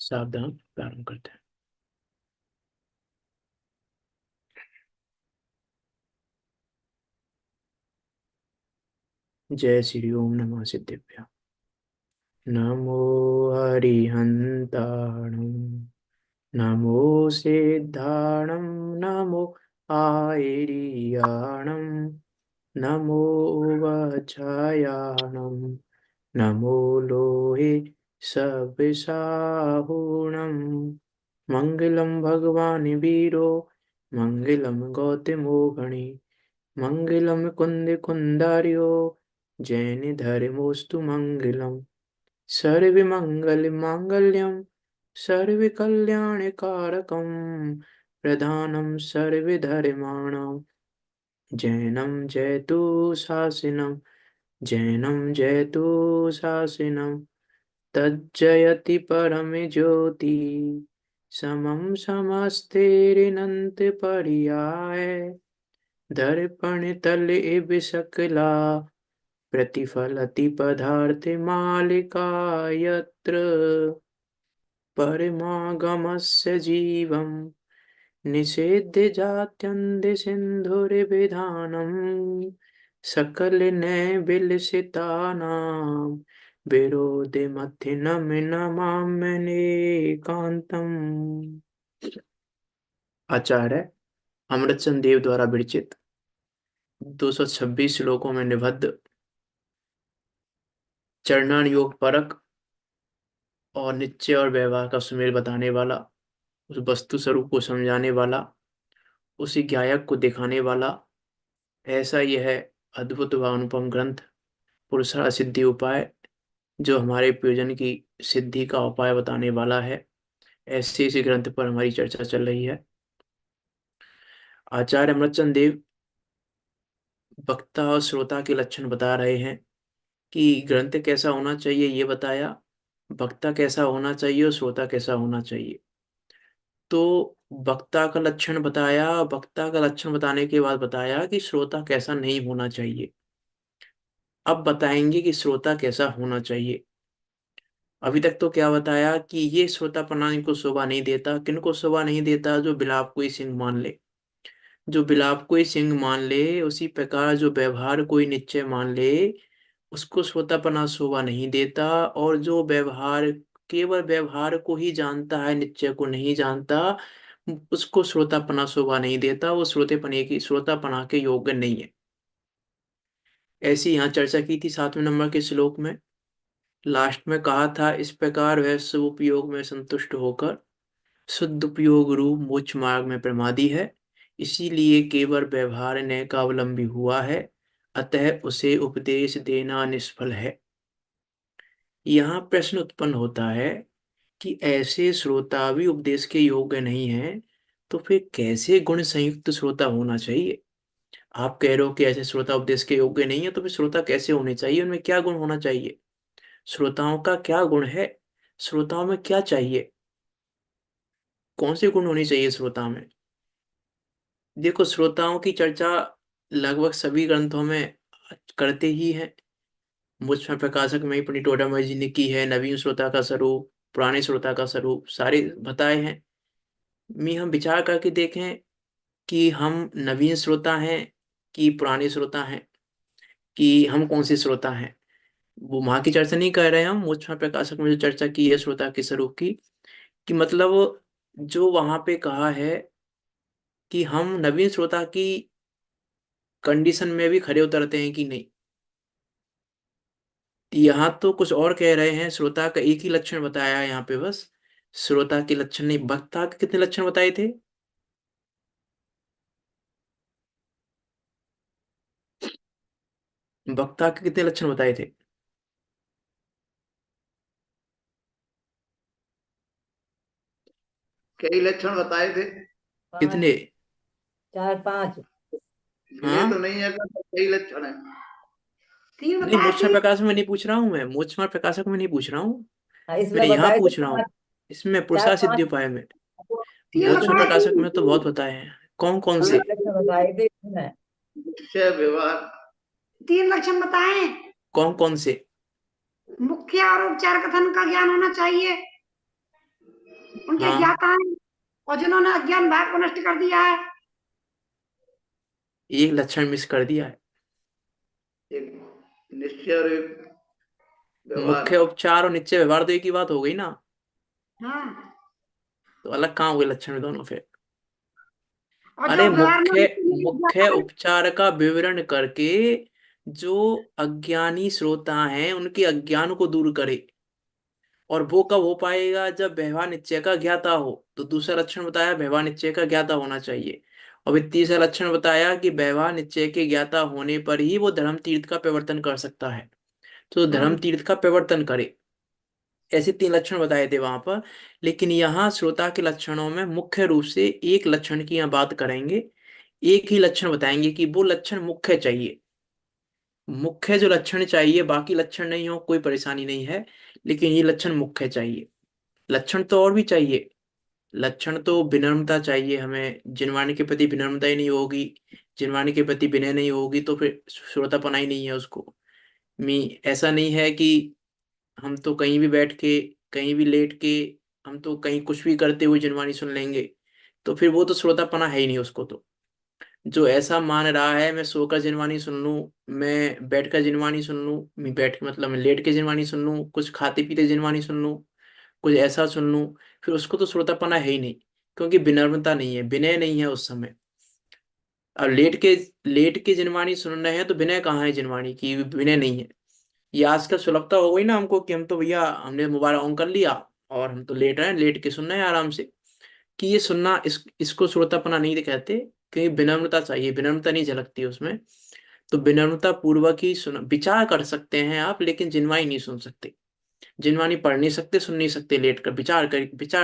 सावधान प्रारंभ करते हैं। जय श्री ओम नमः सिद्धेभ्य। नमो हरिहंताणं नमो सिद्धाणं नमो आयर्याणं नमो वज्रायाणं नमो लोहे सविशाहुणं मंगलम भगवान वीरो मंगलम गौतमो गणे मंगलम कुंद कुंदार्यो जैन धर्मोस्तु मंगलम सर्वमंगल मांगल्यम सर्वकल्याणकारकम प्रधानम सर्वधर्माणां जैनम जयतु शासनम जैनम जयतु शासनम तज्जयति परम ज्योति समम समस्तेरिनंत पर्याय दर्पण तल इव सकला प्रतिफलति पदार्थ मालिका यत्र परमागमस्य जीवं निषेध्य जात्यन्त सिन्धुर्विधानं सकल नैविलसितानां विरोधमथिनं नमाम्यनेकान्तम्। आचार्य अमृतचंद देव द्वारा विरचित 226 श्लोकों में निबद्ध चरणान योग परक और निश्चय और व्यवहार का सुमेल बताने वाला, उस वस्तु स्वरूप को समझाने वाला, उसी ज्ञायक को दिखाने वाला ऐसा यह अद्भुत व अनुपम ग्रंथ पुरुषार्थ सिद्धि उपाय, जो हमारे प्रयोजन की सिद्धि का उपाय बताने वाला है, ऐसे इसी ग्रंथ पर हमारी चर्चा चल रही है। आचार्य अमृतचंद देव वक्ता और श्रोता के लक्षण बता रहे हैं कि ग्रंथ कैसा होना चाहिए ये बताया, वक्ता कैसा होना चाहिए और श्रोता कैसा होना चाहिए। तो वक्ता का लक्षण बताया, वक्ता का लक्षण बताने के बाद बताया कि श्रोता कैसा नहीं होना चाहिए। अब बताएंगे कि श्रोता कैसा होना चाहिए। अभी तक तो क्या बताया कि ये श्रोतापना इनको शोभा नहीं देता। किनको शोभा नहीं देता? जो बिलाप को ही सिंह मान ले, जो बिलाप को ही सिंह मान ले, उसी प्रकार जो व्यवहार को ही निश्चय मान ले, उसको श्रोतापना शोभा नहीं देता। और जो व्यवहार, केवल व्यवहार को ही जानता है, निश्चय को नहीं जानता, उसको श्रोतापना शोभा नहीं देता। वो श्रोतापना के योग्य नहीं है। ऐसी यहाँ चर्चा की थी 7वें नंबर के श्लोक में। लास्ट में कहा था, इस प्रकार वह शुभ उपयोग में संतुष्ट होकर शुद्ध उपयोग रूप मोक्ष मार्ग में प्रमादी है, इसीलिए केवल व्यवहार ने का अवलंबी हुआ है, अतः उसे उपदेश देना निष्फल है। यहाँ प्रश्न उत्पन्न होता है कि ऐसे श्रोता भी उपदेश के योग्य नहीं है, तो फिर कैसे गुण संयुक्त श्रोता होना चाहिए? आप कह रहे हो कि ऐसे श्रोता उपदेश के योग्य नहीं है, तो फिर श्रोता कैसे होने चाहिए? उनमें क्या गुण होना चाहिए? श्रोताओं का क्या गुण है? श्रोताओं में क्या चाहिए? कौन से गुण होने चाहिए श्रोता में? देखो, श्रोताओं की चर्चा लगभग सभी ग्रंथों में करते ही हैं। मुझमें प्रकाशक में ही पंडित टोडामल जी ने की है। नवीन श्रोता का स्वरूप, पुराने श्रोता का स्वरूप सारे बताए हैं। हम विचार करके देखें कि हम नवीन श्रोता हैं कि पुराने श्रोता हैं, कि हम कौन से श्रोता हैं। वो वहां की चर्चा नहीं कर रहे हैं हम। मुझमें प्रकाशक में जो चर्चा की है श्रोता के स्वरूप की, कि मतलब जो वहां पे कहा है कि हम नवीन श्रोता की कंडीशन में भी खरे उतरते हैं कि नहीं। यहाँ तो कुछ और कह रहे हैं। श्रोता का एक ही लक्षण बताया है यहाँ पे, बस श्रोता के लक्षण नहीं। वक्ता के कितने लक्षण बताए थे? वक्ता के कितने लक्षण बताए थे? कई लक्षण बताए थे। कितने? 4 5। गिने हाँ, तो नहीं है, पर कई लक्षण है। 3 नहीं, बताए मोक्षण थे। प्रकाशक में नहीं पूछ रहा हूँ मैं। मोक्षण प्रकाशक में नहीं पूछ रहा हूँ, हाँ, मैं इसमें यहाँ बताए थे पूछ रहा हूँ। इसमें 4 पुरुषार्थ सिद्धि 5। उपाय में। 3 मोक्षण बताए थे। प्रकाशक में तो बहुत बताए हैं। कौन कौन से? 3 लक्षण बताए थे इसमें। निश्चय व्यवहार। 3 लक्षण बताए। कौन कौन से? मुख्य और उपचार कथन का ज्ञान होना चाहिए। उनके हाँ, ज्ञाता हैं और जिन्होंने अज्ञान भाव को नष्ट कर दिया है। एक लक्षण मिस कर दिया है। एक निश्चय और एक व्यवहार। मुख्य उपचार और निश्चय व्यवहार तो एक ही बात हो गई ना, हाँ, तो अलग कहाँ हो गए लक्षण में दोनों फिर। और जो अरे व्यवहार में मुख्य मुख्य ज्ञाता है। उपचार का विवरण करके जो अज्ञानी श्रोता हैं उनके अज्ञान को दूर करे, और वो कब हो पाएगा, जब व्यवहार निश्चय का ज्ञाता हो। तो दूसरा लक्षण बताया व्यवहार निश्चय का ज्ञाता होना चाहिए, और फिर तीसरा लक्षण बताया कि व्यवहार निश्चय के ज्ञाता होने पर ही वो धर्म तीर्थ का प्रवर्तन कर सकता है, तो धर्म हाँ, तीर्थ का प्रवर्तन करे। ऐसे तीन लक्षण बताए थे वहां पर। लेकिन यहाँ श्रोता के लक्षणों में मुख्य रूप से एक लक्षण की यहाँ बात करेंगे, एक ही लक्षण बताएंगे कि वो लक्षण मुख्य चाहिए। मुख्य जो लक्षण चाहिए, बाकी लक्षण नहीं हो कोई परेशानी नहीं है, लेकिन ये लक्षण मुख्य चाहिए। लक्षण तो और भी चाहिए। लक्षण तो विनम्रता चाहिए हमें, जिनवाणी के प्रति विनम्रता ही नहीं होगी, जिनवाणी के प्रति विनय नहीं होगी, तो फिर श्रोतापना ही नहीं है उसको। मी ऐसा नहीं है कि हम तो कहीं भी बैठ के, कहीं भी लेट के, हम तो कहीं कुछ भी करते हुए जिनवाणी सुन लेंगे, तो फिर वो तो श्रोतापना है ही नहीं उसको। तो जो ऐसा मान रहा है मैं सोकर जिनवानी सुन लूं, मैं बैठ कर जिनवानी सुन लूं, मैं बैठ के मतलब मैं लेट के जिनवानी सुन लूं, कुछ खाते पीते जिनवानी सुन लूं, कुछ ऐसा सुन लूं, फिर उसको तो श्रोतापना है ही नहीं, क्योंकि विनम्रता नहीं है, विनय नहीं है उस समय। अब लेट के जिनवानी सुन रहे हैं तो विनय कहाँ है, जिनवानी की विनय नहीं है। ये आजकल सुलभता हो गई ना हमको, कि हम तो भैया हमने मोबाइल ऑन कर लिया और हम तो लेट रहे हैं, लेट के सुन रहे हैं आराम से। कि ये सुनना, इसको श्रोतापना नहीं कहते, क्योंकि विनम्रता चाहिए, विनम्रता नहीं झलकती उसमें। तो विनम्रता पूर्वक ही सुन, विचार कर सकते हैं आप, लेकिन जिनवाणी नहीं सुन सकते। जिनवाणी पढ़ नहीं सकते, सुन नहीं सकते, लेट कर विचार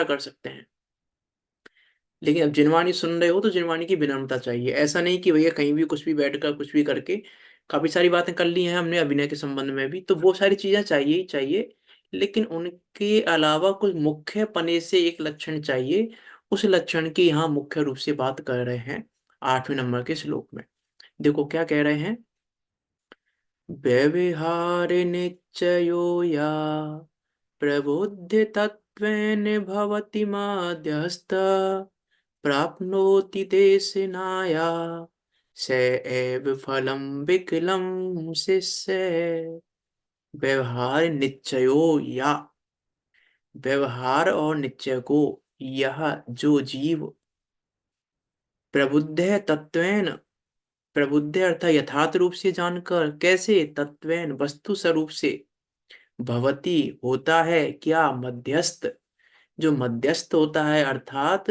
कर सकते हैं। लेकिन अब जिनवाणी सुन रहे हो तो जिनवाणी की विनम्रता चाहिए। ऐसा नहीं कि भैया कहीं भी कुछ भी बैठकर कुछ भी करके, काफी सारी बातें कर ली हैं हमने अभिनय के संबंध में भी, तो वो सारी चीजें चाहिए ही चाहिए। लेकिन उनके अलावा कुछ मुख्य पने से एक लक्षण चाहिए। उस लक्षण की यहाँ मुख्य रूप से बात कर रहे हैं 8वें नंबर के श्लोक में। देखो क्या कह रहे हैं। व्यवहार निश्चयो या प्रबुद्ध तत्वेन भवति मध्यस्थ प्राप्नोति देशनाया स एव फलम विकलम शिष्य। व्यवहार निश्चयो या, व्यवहार और निश्चय को यह जो जीव प्रबुद्ध है तत्वेन, प्रबुद्ध अर्थात यथार्थ रूप से जानकर, कैसे, तत्वेन वस्तु स्वरूप से, भवती होता है क्या, मध्यस्थ, जो मध्यस्थ होता है अर्थात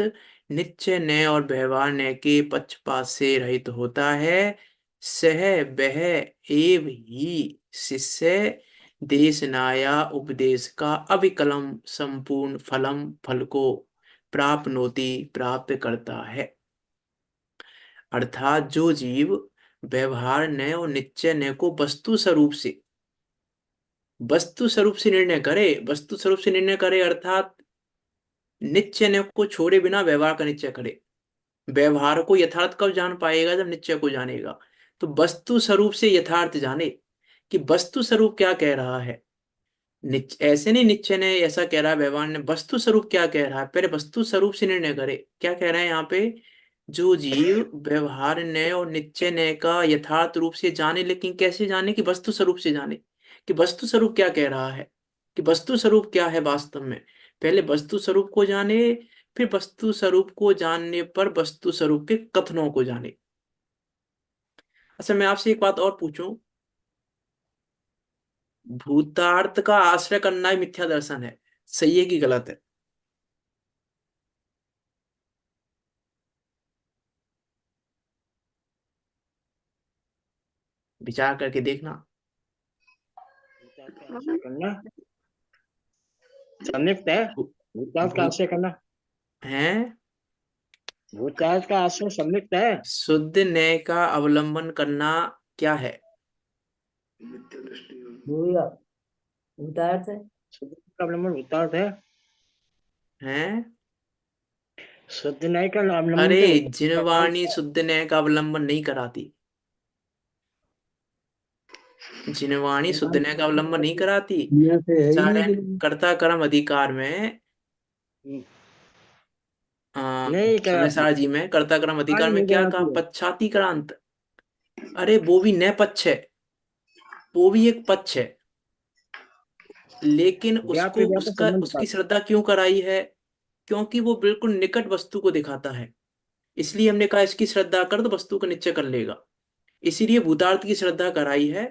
निश्चय न्याय और व्यवहार न्याय के पक्षपात से रहित होता है, सह वह एव ही शिष्य देश नाया उपदेश का अविकलम संपूर्ण फलम, फल को प्राप्नोति प्राप्त करता है। अर्थात जो जीव व्यवहार न्याय और निश्चय न्याय को वस्तु स्वरूप से निर्णय करे, वस्तु स्वरूप से निर्णय करे अर्थात निश्चय न्याय को छोड़े बिना व्यवहार का निश्चय करे। व्यवहार को यथार्थ कब जान पाएगा, जब निश्चय को जानेगा। तो वस्तु स्वरूप से यथार्थ जाने कि वस्तु स्वरूप क्या कह रहा है। ऐसे नहीं निश्चय ने ऐसा कह रहा है, व्यवहार ने वस्तु स्वरूप क्या कह रहा है, पहले वस्तु स्वरूप से निर्णय करे। क्या कह रहे हैं यहाँ पे, जो जीव व्यवहार न्याय और निश्चय न्याय का यथार्थ रूप से जाने, लेकिन कैसे जाने, कि वस्तु स्वरूप से जाने, कि वस्तु स्वरूप क्या कह रहा है, कि वस्तु स्वरूप क्या है वास्तव में। पहले वस्तु स्वरूप को जाने, फिर वस्तु स्वरूप को जानने पर वस्तु स्वरूप के कथनों को जाने। अच्छा मैं आपसे एक बात और पूछूं, भूतार्थ का आश्रय करना ही मिथ्या दर्शन है, सही है कि गलत है। विचार करके देखना। भूतार्थ का आश्रय करना संयुक्त है। भूतार्थ का भूत आश्रय करना, है, भूतार्थ का आश्रय संयुक्त है। शुद्ध न्याय का अवलंबन करना क्या है। मिथ्या दृष्टि होगी। भूया भूतार्थ है। शुद्ध का अवलंबन भूतार्थ है। हैं, शुद्ध न्याय का अवलंबन अरे तो जिनवाणी भूतार्थ है। शुद्ध न्याय का अवलंबन नहीं कराती, जिनवाणी शुद्ध न्याय का अवलंबन नहीं कराती। दुनिया से है ही नहीं उच्चारण जिनमें। कर्ता कर्म अधिकार में हम्म, नहीं समय कराती। सारणी में कर्ता कर्म आज अधिकार में नहीं क्या कहा? कराती है। पश्चाती क्रांत। अरे वो भी नए पक्ष है, वो भी एक पक्ष है, लेकिन उसको व्याप्य व्याप्य उसका संबंध उसकी पाती। श्रद्धा क्यों कराई है? क्योंकि वो बिल्कुल निकट वस्तु को दिखाता है, इसलिए हमने कहा इसकी श्रद्धा कर तो वस्तु को निश्चय कर लेगा। इसीलिए भूतार्थ की श्रद्धा कराई है।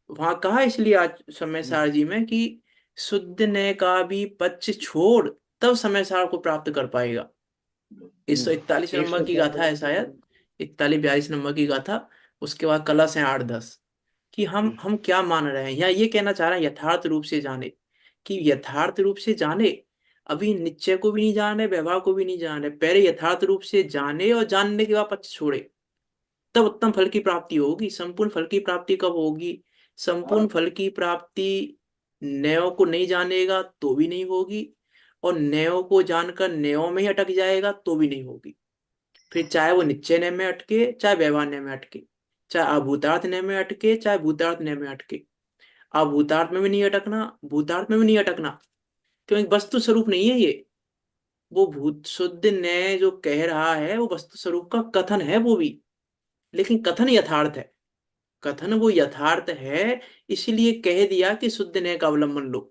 वहां कहा इसलिए आज समय सार जी में कि शुद्ध ने का भी पक्ष छोड़ तब समय सार को प्राप्त कर पाएगा। 141 एक नंबर सौ की गाथा है चार। शायद, 41 42 नंबर की गाथा। उसके बाद कलश है 8 10। कि हम क्या मान रहे हैं, या ये कहना चाह रहे हैं यथार्थ रूप से जाने, कि यथार्थ रूप से जाने। अभी निश्चय को भी नहीं जाने, व्यवहार को भी नहीं जाने, पहले यथार्थ रूप से जाने और जानने के बाद पक्ष छोड़े, तब उत्तम फल की प्राप्ति होगी। संपूर्ण फल की प्राप्ति कब होगी? संपूर्ण फल की प्राप्ति नयो को नहीं जानेगा तो भी नहीं होगी, और नयो को जानकर नयो में ही अटक जाएगा तो भी नहीं होगी। फिर चाहे वो निश्चय नय में अटके, चाहे व्यवहार नय में अटके, चाहे अभूतार्थ नय में अटके, चाहे भूतार्थ नय में अटके। अभूतार्थ में भी नहीं अटकना, भूतार्थ में भी नहीं अटकना, क्योंकि वस्तु स्वरूप नहीं है ये। वो भूत शुद्ध न्याय जो कह रहा है वो वस्तु स्वरूप का कथन है वो भी, लेकिन कथन यथार्थ है। कथन वो यथार्थ है, इसलिए कह दिया कि शुद्ध न्याय का अवलंबन लो,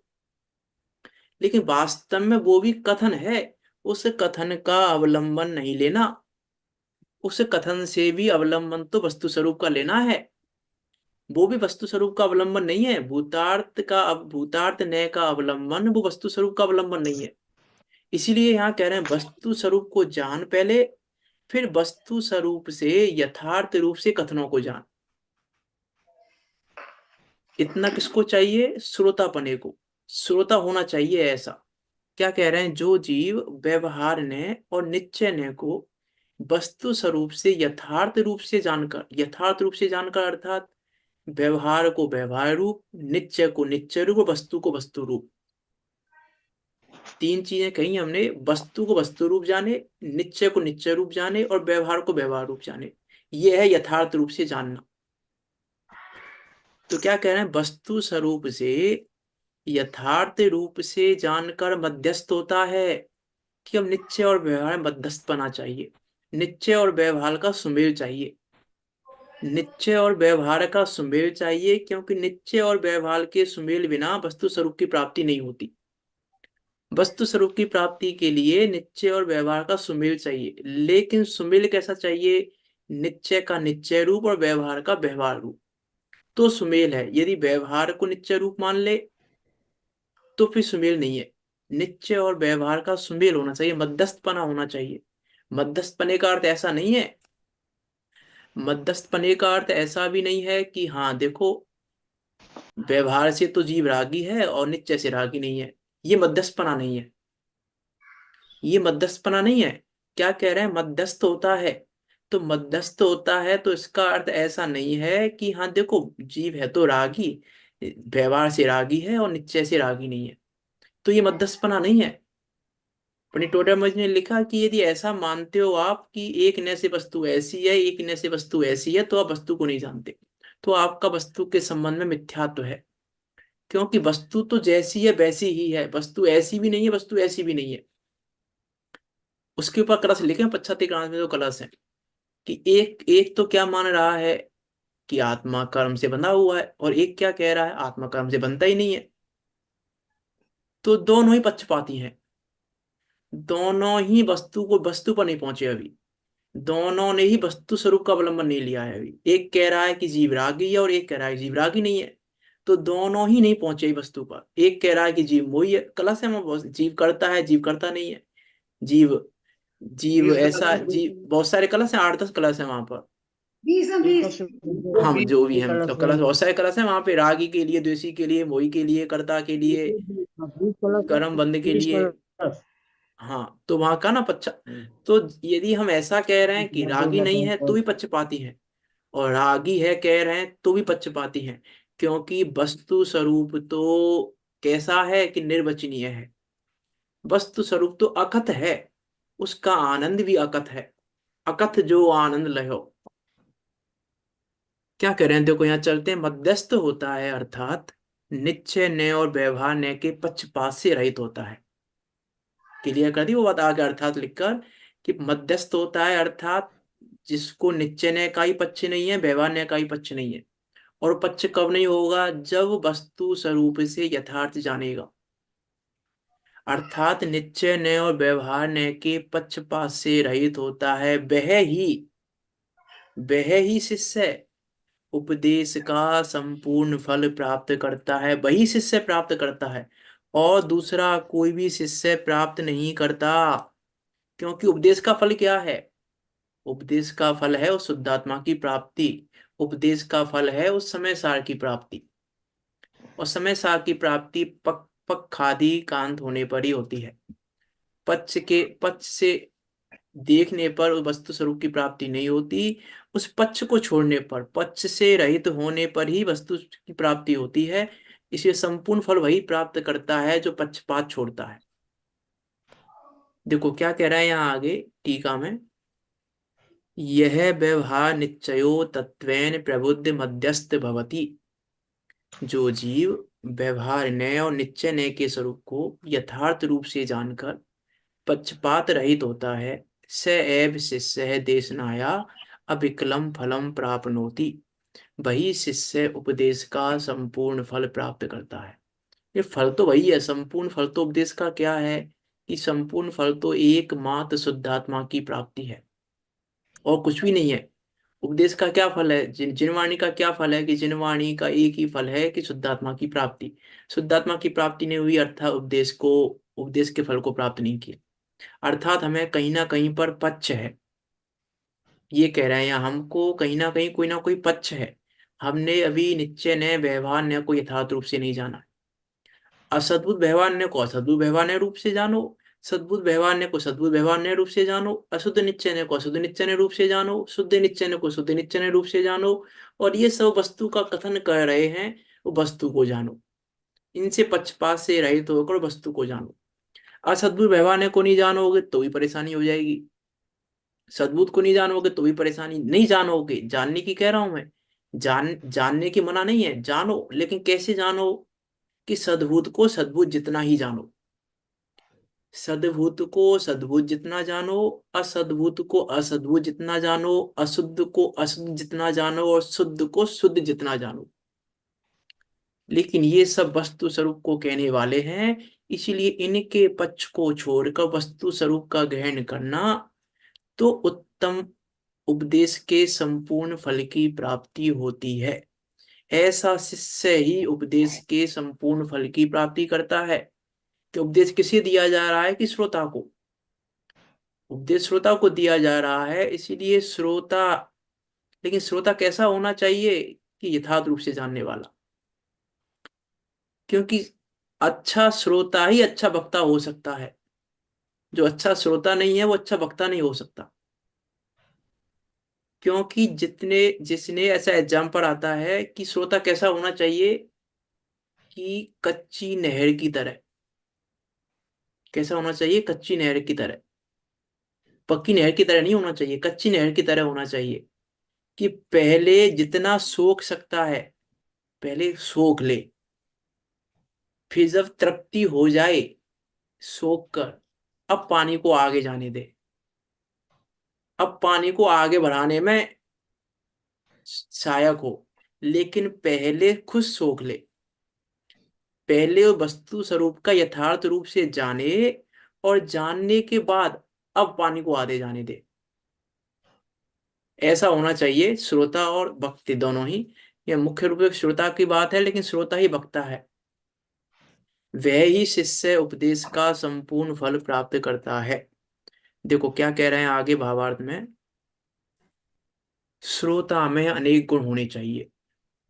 लेकिन वास्तव में वो भी कथन है। उस कथन का अवलंबन नहीं लेना, उस कथन से भी अवलंबन तो वस्तु स्वरूप का लेना है। वो भी वस्तु स्वरूप का अवलंबन नहीं है। भूतार्थ न्याय का अवलंबन वो वस्तु स्वरूप का अवलंबन नहीं है। इसीलिए यहाँ कह रहे हैं वस्तु स्वरूप को जान पहले, फिर वस्तु स्वरूप से यथार्थ रूप से कथनों को जान। इतना किसको चाहिए? श्रोतापने को। श्रोता होना चाहिए ऐसा। क्या कह रहे हैं? जो जीव व्यवहार ने और निश्चय ने को वस्तु स्वरूप से यथार्थ रूप से जानकर, यथार्थ रूप से जानकर अर्थात व्यवहार को व्यवहार रूप, निश्चय को निश्चय रूप और वस्तु को वस्तु रूप, तीन चीजें कही हमने। वस्तु को वस्तु रूप जाने, निश्चय को निश्चय रूप जाने और व्यवहार को व्यवहार रूप जाने। यह है यथार्थ रूप से जानना। तो क्या कह रहे हैं? वस्तु स्वरूप से यथार्थ रूप से जानकर मध्यस्थ होता है, कि हम निश्चय और व्यवहार में मध्यस्थ बना चाहिए, निश्चय और व्यवहार का सुमेल चाहिए। निश्चय और व्यवहार का सुमेल चाहिए, क्योंकि निश्चय और व्यवहार के सुमेल बिना वस्तु स्वरूप की प्राप्ति नहीं होती। वस्तु स्वरूप की प्राप्ति के लिए निश्चय और व्यवहार का सुमेल चाहिए, लेकिन सुमेल कैसा चाहिए? निश्चय का निश्चय रूप और व्यवहार का व्यवहार रूप, तो सुमेल है। यदि व्यवहार को निश्चय रूप मान ले तो फिर सुमेल नहीं है। निश्चय और व्यवहार का सुमेल होना चाहिए, मध्यस्थपना होना चाहिए। मध्यस्थपने का अर्थ ऐसा नहीं है, मध्यस्थपने का अर्थ ऐसा भी नहीं है कि हाँ देखो व्यवहार से तो जीव रागी है और निश्चय से रागी नहीं है। ये मध्यस्थपना नहीं है, ये मध्यस्थपना नहीं है। क्या कह रहे हैं? मध्यस्थ होता है। तो मध्यस्थ होता है तो इसका अर्थ ऐसा नहीं है कि हाँ देखो जीव है तो रागी, व्यवहार से रागी है और निश्चय से रागी नहीं है, तो ये मध्यस्थपना नहीं है। टोटल ने लिखा कि यदि ऐसा मानते हो आप कि एक न से वस्तु ऐसी है, एक न से वस्तु ऐसी है, तो आप वस्तु को नहीं जानते, तो आपका वस्तु के संबंध में मिथ्यात्व है। क्योंकि वस्तु तो जैसी है वैसी ही है, वस्तु ऐसी भी नहीं है, वस्तु ऐसी भी नहीं है। उसके ऊपर कलश लिखे हैं, पश्चात में जो कलश है, कि एक एक तो क्या मान रहा है कि आत्मा कर्म से बंधा हुआ है, और एक क्या कह रहा है आत्मा कर्म से बनता ही नहीं है। तो दोनों ही पक्षपाती हैं, दोनों ही वस्तु को वस्तु पर नहीं पहुंचे अभी, दोनों ने ही वस्तु स्वरूप का अवलंबन नहीं लिया है अभी। एक कह रहा है कि जीव रागी है और एक कह रहा है जीव रागी नहीं है, तो दोनों ही नहीं पहुंचे वस्तु पर। एक कह रहा है कि जीव मोही है, कलश है वहाँ, जीव करता है जीव करता नहीं है। जीव जीव 20 ऐसा कलश जीव, बहुत सारे कलश हैं, 8 10 कलश है वहां पर। 20 हम जो भी बीस है कलश मतलब है। कलश, बहुत सारे कलश हैं वहां पे, रागी के लिए, द्वेषी के लिए, मोही के लिए, कर्ता के लिए, 20 कलश है। कर्म बंद के 20 लिए। कलश। हाँ तो वहां का ना पच्चा, तो यदि हम ऐसा कह रहे हैं कि रागी नहीं है तो भी पक्षपाती है, और रागी है कह रहे हैं तो भी पक्षपाती हैं। क्योंकि वस्तु स्वरूप तो कैसा है कि निर्वचनीय है। वस्तु स्वरूप तो अकथ है, उसका आनंद भी अकथ है। अकथ जो आनंद लहो। क्या कह रहे हैं? देखो यहाँ चलते हैं। मध्यस्थ होता है अर्थात निश्चय ने और व्यवहार ने के पक्षपात से रहित होता है। क्लियर कर दी वो बात आगे अर्थात लिखकर, कि मध्यस्थ होता है, अर्थात जिसको निश्चय न्याय का ही पक्ष नहीं है, व्यवहार न्याय का ही पक्ष नहीं है। और पक्ष कब नहीं होगा? जब वस्तु स्वरूप से यथार्थ जानेगा। अर्थात निश्चय न्याय और व्यवहार न्याय के पक्षपात से रहित होता है, वह ही शिष्य उपदेश का संपूर्ण फल प्राप्त करता है, वही शिष्य प्राप्त करता है, और दूसरा कोई भी शिष्य प्राप्त नहीं करता। क्योंकि उपदेश का फल क्या है? उपदेश का फल है उस शुद्धात्मा की प्राप्ति। उपदेश का फल है उस समय सार की प्राप्ति, और समय सार की प्राप्ति पक्षादि कांत होने पर ही होती है। पक्ष से देखने पर उस वस्तु स्वरूप की प्राप्ति नहीं होती। उस पक्ष को छोड़ने पर, पक्ष से रहित होने पर ही वस्तु की प्राप्ति होती है। इसलिए संपूर्ण फल वही प्राप्त करता है जो पक्षपात छोड़ता है। देखो क्या कह रहा है यहाँ आगे टीका में, यह व्यवहार निश्चयो तत्वेन प्रबुद्ध मध्यस्थ भवति। जो जीव व्यवहार न्याय और निश्चय न्याय के स्वरूप को यथार्थ रूप से जानकर पक्षपात रहित होता है, स एव शिष्य देशनाया अविकलम फलम प्राप्नोति। वही शिष्य उपदेश का संपूर्ण फल प्राप्त करता है। ये फल तो वही है, संपूर्ण फल तो उपदेश का क्या है कि संपूर्ण फल तो एकमात्र शुद्धात्मा की प्राप्ति है और कुछ भी नहीं है। उपदेश का क्या फल है? जिनवाणी का क्या फल है कि जिनवाणी का एक ही फल है कि शुद्धात्मा की प्राप्ति। शुद्धात्मा की प्राप्ति नहीं हुई अर्थात उपदेश के फल को प्राप्त नहीं किया, अर्थात हमें कहीं ना कहीं पर पक्ष है। ये कह रहे हैं यहाँ हमको कहीं ना कोई पक्ष है। हमने अभी निश्चय ने व्यवहार ने को यथार्थ रूप से नहीं जाना। असद्भुत व्यवहार ने को असद्भुत व्यवहार ने रूप से जानो, सद्भुत व्यवहार ने को सद्भुत व्यवहार ने रूप से जानो, अशुद्ध निश्चय ने को अशुद्ध निश्चय ने रूप से जानो, शुद्ध निश्चय ने को शुद्ध निश्चय ने रूप से जानो। और ये सब वस्तु का कथन कर रहे हैं, वो वस्तु को जानो। इनसे पक्षपात से रहित होकर वस्तु को जानो। असद्भुत व्यवहार ने को नहीं जानोगे तो भी परेशानी हो जाएगी, सद्भुत को नहीं जानोगे तो भी परेशानी। नहीं जानोगे, जानने की कह रहा हूं मैं, जानने की मना नहीं है, जानो, लेकिन कैसे जानो कि सद्भुत को सद्भुत जितना ही जानो, सद्भुत को सद्भुत जितना जानो, असद्भुत को असद्भुत जितना जानो, अशुद्ध को अशुद्ध जितना जानो, और शुद्ध को शुद्ध जितना जानो। लेकिन ये सब वस्तु स्वरूप को कहने वाले हैं, इसीलिए इनके पक्ष को छोड़कर वस्तु स्वरूप का ग्रहण करना तो उत्तम उपदेश के संपूर्ण फल की प्राप्ति होती है। ऐसा शिष्य ही उपदेश के संपूर्ण फल की प्राप्ति करता है। कि उपदेश किसे दिया जा रहा है? कि श्रोता को। उपदेश श्रोता को दिया जा रहा है, इसीलिए श्रोता, लेकिन श्रोता कैसा होना चाहिए? कि यथार्थ रूप से जानने वाला। क्योंकि अच्छा श्रोता ही अच्छा वक्ता हो सकता है, जो अच्छा श्रोता नहीं है वो अच्छा वक्ता नहीं हो सकता। क्योंकि जिसने ऐसा एग्जाम्पल आता है कि श्रोता कैसा होना चाहिए? कि कच्ची नहर की तरह। कैसा होना चाहिए? कच्ची नहर की तरह। पक्की नहर की तरह नहीं होना चाहिए, कच्ची नहर की तरह होना चाहिए। कि पहले जितना सोख सकता है पहले सोख ले, फिर जब तृप्ति हो जाए सोख कर, अब पानी को आगे जाने दे। अब पानी को आगे बढ़ाने में सहायक हो, लेकिन पहले खुद सोख ले। पहले वो वस्तु स्वरूप का यथार्थ रूप से जाने, और जानने के बाद अब पानी को आगे जाने दे। ऐसा होना चाहिए श्रोता और वक्ता दोनों ही। यह मुख्य रूप से श्रोता की बात है, लेकिन श्रोता ही वक्ता है। वह ही शिष्य उपदेश का संपूर्ण फल प्राप्त करता है। देखो क्या कह रहे हैं आगे भावार्थ में, श्रोता में अनेक गुण होने चाहिए।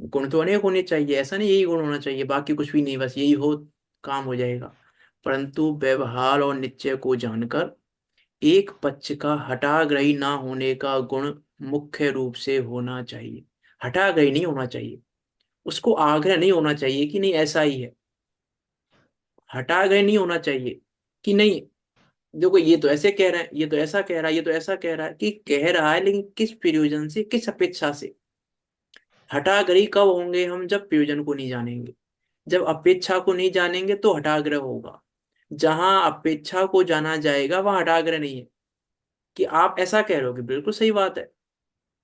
गुण तो अनेक होने चाहिए, ऐसा नहीं यही गुण होना चाहिए बाकी कुछ भी नहीं, बस यही हो काम हो जाएगा। परंतु व्यवहार और निश्चय को जानकर एक पक्ष का हठाग्रही ना होने का गुण मुख्य रूप से होना चाहिए। हठाग्रही नहीं होना चाहिए, उसको आग्रह नहीं होना चाहिए कि नहीं ऐसा ही है। हठाग्रही नहीं होना चाहिए कि नहीं देखो ये तो ऐसे कह रहा है, ये तो ऐसा कह रहा है, ये तो ऐसा कह रहा है, कि कह रहा है लेकिन किस प्रयोजन से, किस अपेक्षा से। हठाग्रही कब होंगे हम? जब प्रयोजन को नहीं जानेंगे, जब अपेक्षा को नहीं जानेंगे तो हठाग्रह होगा। जहां अपेक्षा को जाना जाएगा वहां हठाग्रह नहीं है। कि आप ऐसा कह रहे हो कि बिल्कुल सही बात है,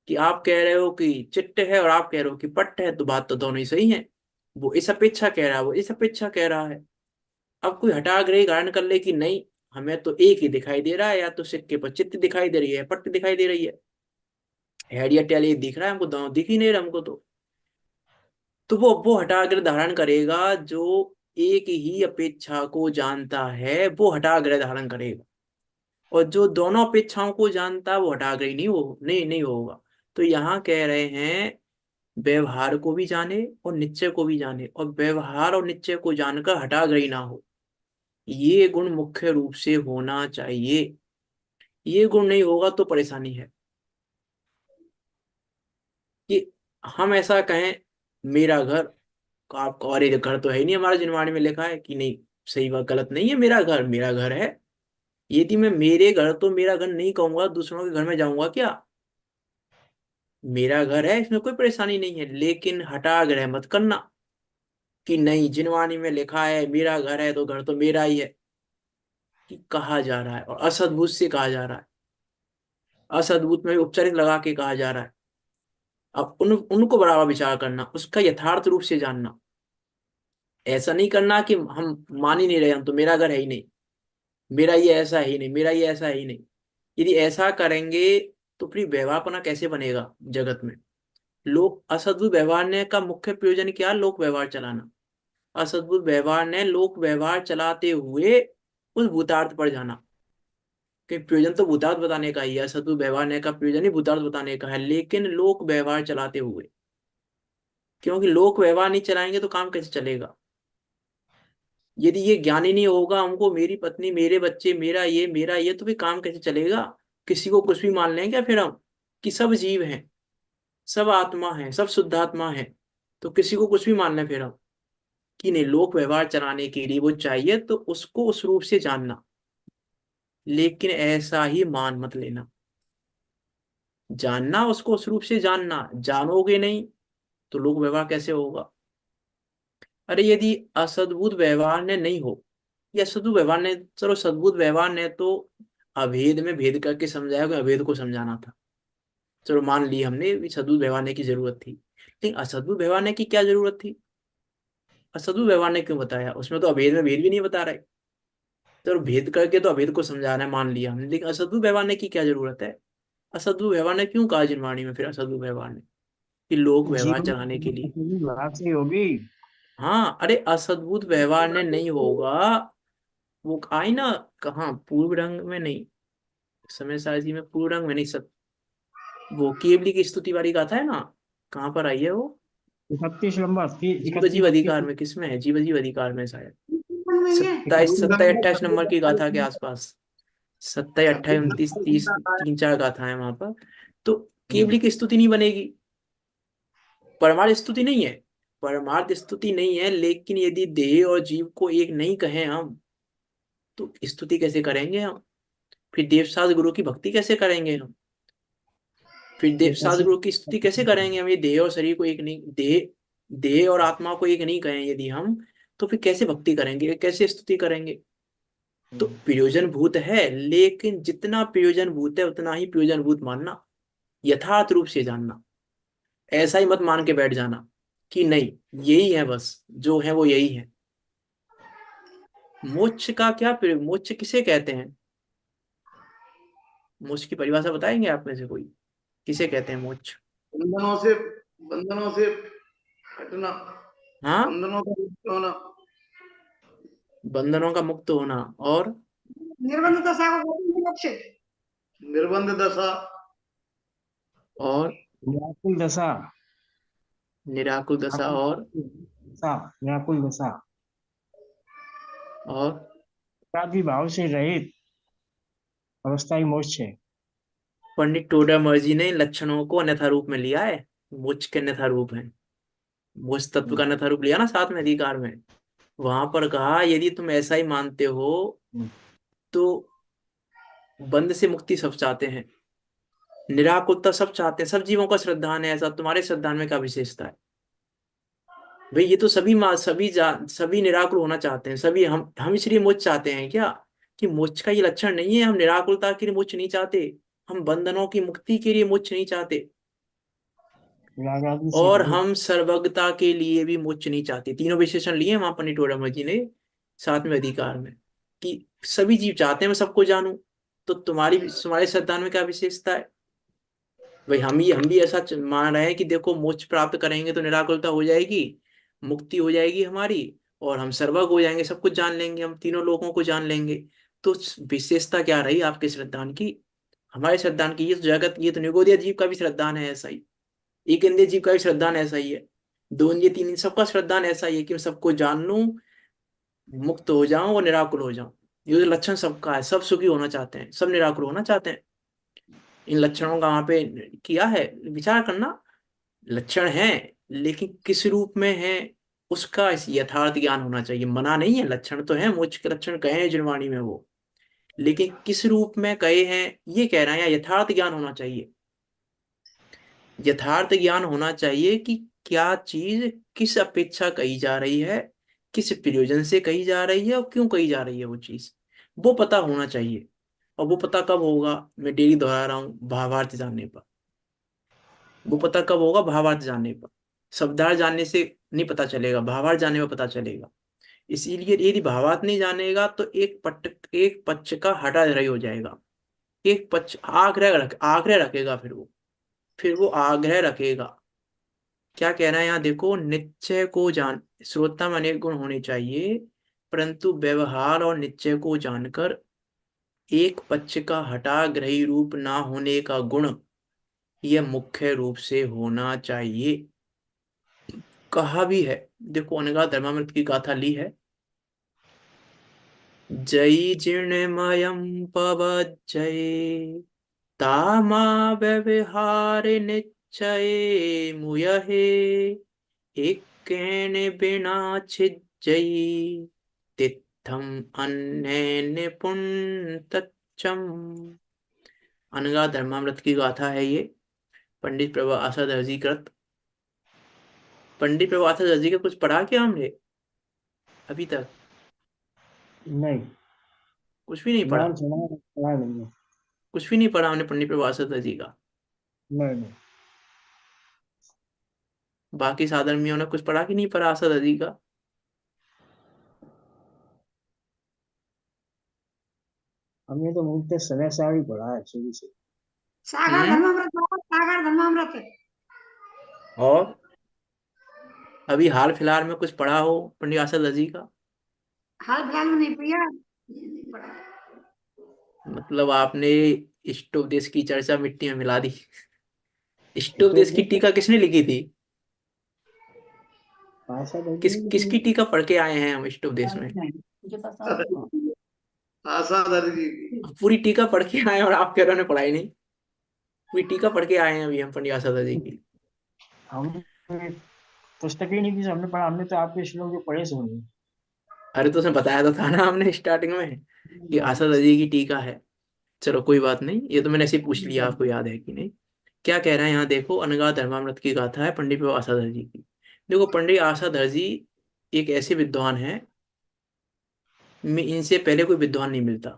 कि आप कह रहे हो कि चिट्ट है और आप कह रहे हो कि पट्ट है, तो बात तो दोनों ही सही है। वो इस अपेक्षा कह रहा है, वो इस अपेक्षा कह रहा है। अब कोई हठाग्रही गारण कर ले कि नहीं, हमें तो एक ही दिखाई दे रहा है, या तो सिक्के पर चित्त दिखाई दे रही है, पट्ट दिखाई दे रही है, हेड या टेल ये दिख रहा है हमको, दोनों दिख ही नहीं रहा हमको। तो वो हठाग्रह धारण करेगा जो एक ही अपेक्षा को जानता है, वो हठाग्रह धारण करेगा। और जो दोनों अपेक्षाओं को जानता है वो हठाग्रही नहीं होगा। तो यहाँ कह रहे हैं व्यवहार को भी जाने और निश्चय को भी जाने, और व्यवहार और निश्चय को जानकर हठाग्रही ना हो, ये गुण मुख्य रूप से होना चाहिए। ये गुण नहीं होगा तो परेशानी है। कि हम ऐसा कहें मेरा घर, आपका और ये घर तो है ही नहीं, हमारा जिनवाणी में लिखा है कि नहीं, सही बात गलत नहीं है, मेरा घर है। यदि मैं मेरे घर तो मेरा घर नहीं कहूंगा, दूसरों के घर में जाऊंगा क्या? मेरा घर है, इसमें कोई परेशानी नहीं है, लेकिन हठाग्रह मत करना कि नहीं जिनवाणी में लिखा है मेरा घर है तो घर तो मेरा ही है। कि कहा जा रहा है, और असद्भुत से कहा जा रहा है, असद्भुत में भी उपचारित लगा के कहा जा रहा है। अब उनको बराबर विचार करना, उसका यथार्थ रूप से जानना। ऐसा नहीं करना कि हम मान ही नहीं रहे, हम तो मेरा घर है ही नहीं, मेरा ये ऐसा है ही नहीं, मेरा ये ऐसा है ही नहीं। यदि ऐसा करेंगे तो फिर व्यवहारपना कैसे बनेगा जगत में? लोग असद्भुत व्यवहार ने का मुख्य प्रयोजन क्या? लोक व्यवहार चलाना। असद्भुत व्यवहार ने लोक व्यवहार चलाते हुए उस भूतार्थ पर जाना। कि प्रयोजन तो भूतार्थ बताने का ही है, असद्भुत व्यवहार ने का प्रयोजन ही भूतार्थ बताने का है, लेकिन लोक व्यवहार चलाते हुए। क्योंकि लोक व्यवहार नहीं चलाएंगे तो काम कैसे चलेगा? यदि ये ज्ञान ही नहीं होगा हमको, मेरी पत्नी, मेरे बच्चे, मेरा ये, तो फिर काम कैसे चलेगा? किसी को कुछ भी मान लें क्या फिर हम? कि सब जीव हैं, सब आत्मा है, सब शुद्धात्मा है, तो किसी को कुछ भी मान लें फिर हम? कि नहीं, लोक व्यवहार चलाने के लिए वो चाहिए तो उसको उस रूप से जानना, लेकिन ऐसा ही मान मत लेना। जानना उसको उस रूप से जानना, जानोगे नहीं तो लोक व्यवहार कैसे होगा? अरे यदि असद्भुत व्यवहार ने नहीं हो, या सद्भुत व्यवहार ने, चलो सद्भुत व्यवहार ने तो अभेद में भेद करके समझाया कि अभेद को समझाना था, चलो मान ली हमने भी सद्भुत व्यवहार ने की जरूरत थी, लेकिन असद्भुत व्यवहार ने की क्या जरूरत थी? असद्भुत व्यवहार ने क्यों बताया? उसमें तो अभेद में भेद भी नहीं बता रहे। चलो भेद करके तो अभेद को समझाना है, मान लिया हमने, लेकिन असद्भुत व्यवहार ने की क्या जरूरत है? असद्भुत व्यवहार ने क्यों कहा जिनवाणी में फिर असद्भुत व्यवहार ने? कि लोक व्यवहार जीवन चलाने के लिए। की बात सही होगी। हाँ, अरे असद्भुत व्यवहार ने नहीं होगा। वो आई ना, कहाँ पूर्व रंग में नहीं, समय सारणी में पूर्व रंग में नहीं, सब वो केवली की स्तुति वाली गाथा है ना, कहाँ पर आई है वो? 31 नंबर जीव जीव 31 अधिकार में, किसमें है? जीव जीव अधिकार में शायद में ही है। 27 28 नंबर की गाथा के आसपास, 27 28 29 30, 3 4 गाथा है वहां पर। तो केवली की स्तुति नहीं बनेगी, परमार्थ स्तुति नहीं है, परमार्थ स्तुति नहीं है, लेकिन यदि देह और जीव को एक नहीं कहें हम, तो स्तुति कैसे करेंगे हम? फिर देवसाद गुरु की भक्ति कैसे करेंगे हम? फिर देवसाद गुरु की स्तुति कैसे करेंगे हम? ये देह और शरीर को एक नहीं, देह देह और आत्मा को एक नहीं कहें यदि हम, तो फिर कैसे भक्ति करेंगे, कैसे स्तुति करेंगे? तो प्रयोजन भूत है, लेकिन जितना प्रयोजन भूत है उतना ही प्रयोजन भूत मानना, यथार्थ रूप से जानना। ऐसा ही मत मान के बैठ जाना कि नहीं यही है, बस जो है वो यही है। मोक्ष का क्या मोक्ष किसे कहते हैं? मोक्ष की परिभाषा बताएंगे आप में से कोई? किसे कहते हैं मोक्ष? बंधनों से बंधनों से हटना, हाँ, बंधनों का मुक्त होना, बंधनों का मुक्त होना, और निर्बंध दशा को बोलते हैं मोक्ष। निर्बंध दशा, और व्याकुल दशा। निराकुल दशा, दशा, व्याकुल दशा। और अपराधी भाव से रहित अवस्था ही मोक्ष है। पंडित टोडरमल जी ने इन लक्षणों को अन्यथा रूप में लिया है। मोक्ष के अन्यथा रूप है, मोक्ष तत्व का अन्यथा रूप लिया ना साथ में अधिकार में। वहां पर कहा यदि तुम ऐसा ही मानते हो तो बंध से मुक्ति सब चाहते हैं, निराकुलता सब चाहते हैं, सब जीवों का श्रद्धान है, ऐसा तुम्हारे श्रद्धान में क्या विशेषता है? भाई ये तो सभी निराकुल होना चाहते हैं, सभी हम इसलिए मोक्ष चाहते हैं क्या? कि मोक्ष का ये लक्षण नहीं है, हम निराकुलता के लिए मोक्ष नहीं चाहते, हम बंधनों की मुक्ति के लिए मोक्ष नहीं चाहते, वैरागी से और रहित। हम सर्वज्ञता के लिए भी मोक्ष नहीं चाहते। तीनों विशेषण लिए वहां पंडित टोडरमल जी ने 7वें अधिकार में, कि सभी जीव चाहते हैं मैं सबको जानूं। तो तुम्हारे सिद्धांत में क्या विशेषता है भाई? हम भी ऐसा मान रहे हैं कि देखो, मोक्ष प्राप्त करेंगे तो निराकुलता हो जाएगी, मुक्ति हो जाएगी हमारी, और हम सर्वज्ञ हो जाएंगे, सब कुछ जान लेंगे, हम तीनों लोगों को जान लेंगे। तो विशेषता क्या रही आपके श्रद्धान की? हमारे श्रद्धान की, ये तो जगत, ये तो निगोदिया जीव का भी श्रद्धान है ऐसा ही, एक इंद्रिय जीव का भी श्रद्धान ऐसा ही है, दो इंद्रिय तीन इंद्रिय, सबका श्रद्धान ऐसा ही है कि मैं सबको जान लूं, मुक्त हो जाऊं और निराकुल हो जाऊं। ये जो लक्षण सबका है, सब सुखी होना चाहते हैं, सब निराकुल होना चाहते हैं। इन लक्षणों का वहां पे किया है विचार करना। लक्षण है, लेकिन किस रूप में है उसका इस यथार्थ ज्ञान होना चाहिए। मना नहीं है, लक्षण तो है, मोक्ष के लक्षण कहे हैं जिनवाणी में वो, लेकिन किस रूप में कहे हैं ये कह रहे हैं, यथार्थ ज्ञान होना चाहिए। यथार्थ ज्ञान होना चाहिए कि क्या चीज किस अपेक्षा कही जा रही है, किस प्रयोजन से कही जा रही है, और क्यों कही जा रही है वो चीज, वो पता होना चाहिए। और वो पता कब होगा? मैं डेली दोहरा रहा हूं, भावार्थ जानने पर। वो पता कब होगा? भावार्थ जानने पर। शब्दार्थ जानने से नहीं पता चलेगा, भावार्थ जानने में पता चलेगा। इसीलिए यदि भावार्थ नहीं जानेगा तो एक पक्ष का हटा रही हो जाएगा। एक पक्ष आग्रह रखेगा, फिर वो आग्रह रखेगा। क्या कहना है यहाँ देखो, निश्चय को जान, श्रोता में अनेक गुण होने चाहिए, परंतु व्यवहार और निश्चय को जानकर एक पक्ष का हठाग्रही रूप ना होने का गुण, यह मुख्य रूप से होना चाहिए। कहा भी है, देखो अनगा धर्मामृत की गाथा ली है, जयी जीर्णमयम पवज्जये तामा व्यवहार निश्चये मुयहे एकेन बिना छिज्जयी तित्थम अन्येन पुंतच्चम। अनगा धर्मामृत की गाथा है ये, पंडित प्रभा आशा दर्जी कृत। पंडित प्रभा आशा दर्जी का कुछ पढ़ा क्या हमने अभी तक? नहीं, कुछ भी नहीं पढ़ा? नाम सुना है, पढ़ा नहीं है। कुछ भी नहीं पढ़ा हमने पंडित प्रभा आशा दर्जी का? नहीं नहीं, बाकी साधर्मियों ने कुछ पढ़ा कि नहीं पढ़ा आशा दर्जी का? हमने तो मुझसे समय सार ही पढ़ा है शुरू से। सागर हम्म। धर्मामृत बाबा, सागर धर्मामृत है। और अभी हाल फिलहाल में कुछ पढ़ा हो पंडित आशा दर्जी का? हाल फिलहाल में नहीं पिया, ये नहीं पड़ा। मतलब आपने इष्टोपदेश की चर्चा मिट्टी में मिला दी। तो इष्टोपदेश की टीका किसने लिखी थी? भाषा दर्जी ने लिखी किसकी है। टीका पढ़ के आए हैं हम इष्टोपदेश में? मुझे पता नहीं। आशा दर्जी की। पूरी टीका पढ़ के आए हैं और आप कह रहे हो ने पढ़ाई नहीं। पूरी टीका पढ़ के आए हैं अभी हम पंडित आशा दर्जी की। हमने पुस्तक ही नहीं थी, हमने पढ़ा, हमने तो आपके श्लोक जो पढ़े सुने। अरे तो उसने बताया तो था ना हमने स्टार्टिंग में कि आशा दर्जी की टीका है। चलो कोई बात नहीं, ये तो मैंने ऐसे ही पूछ लिया, आपको याद है कि नहीं। क्या कह रहे हैं यहाँ देखो, अनगा धर्मामृत की गाथा है पंडित प्रभु आसाधर जी की। देखो पंडित आसाधर जी एक ऐसे विद्वान हैं, इनसे पहले कोई विद्वान नहीं मिलता।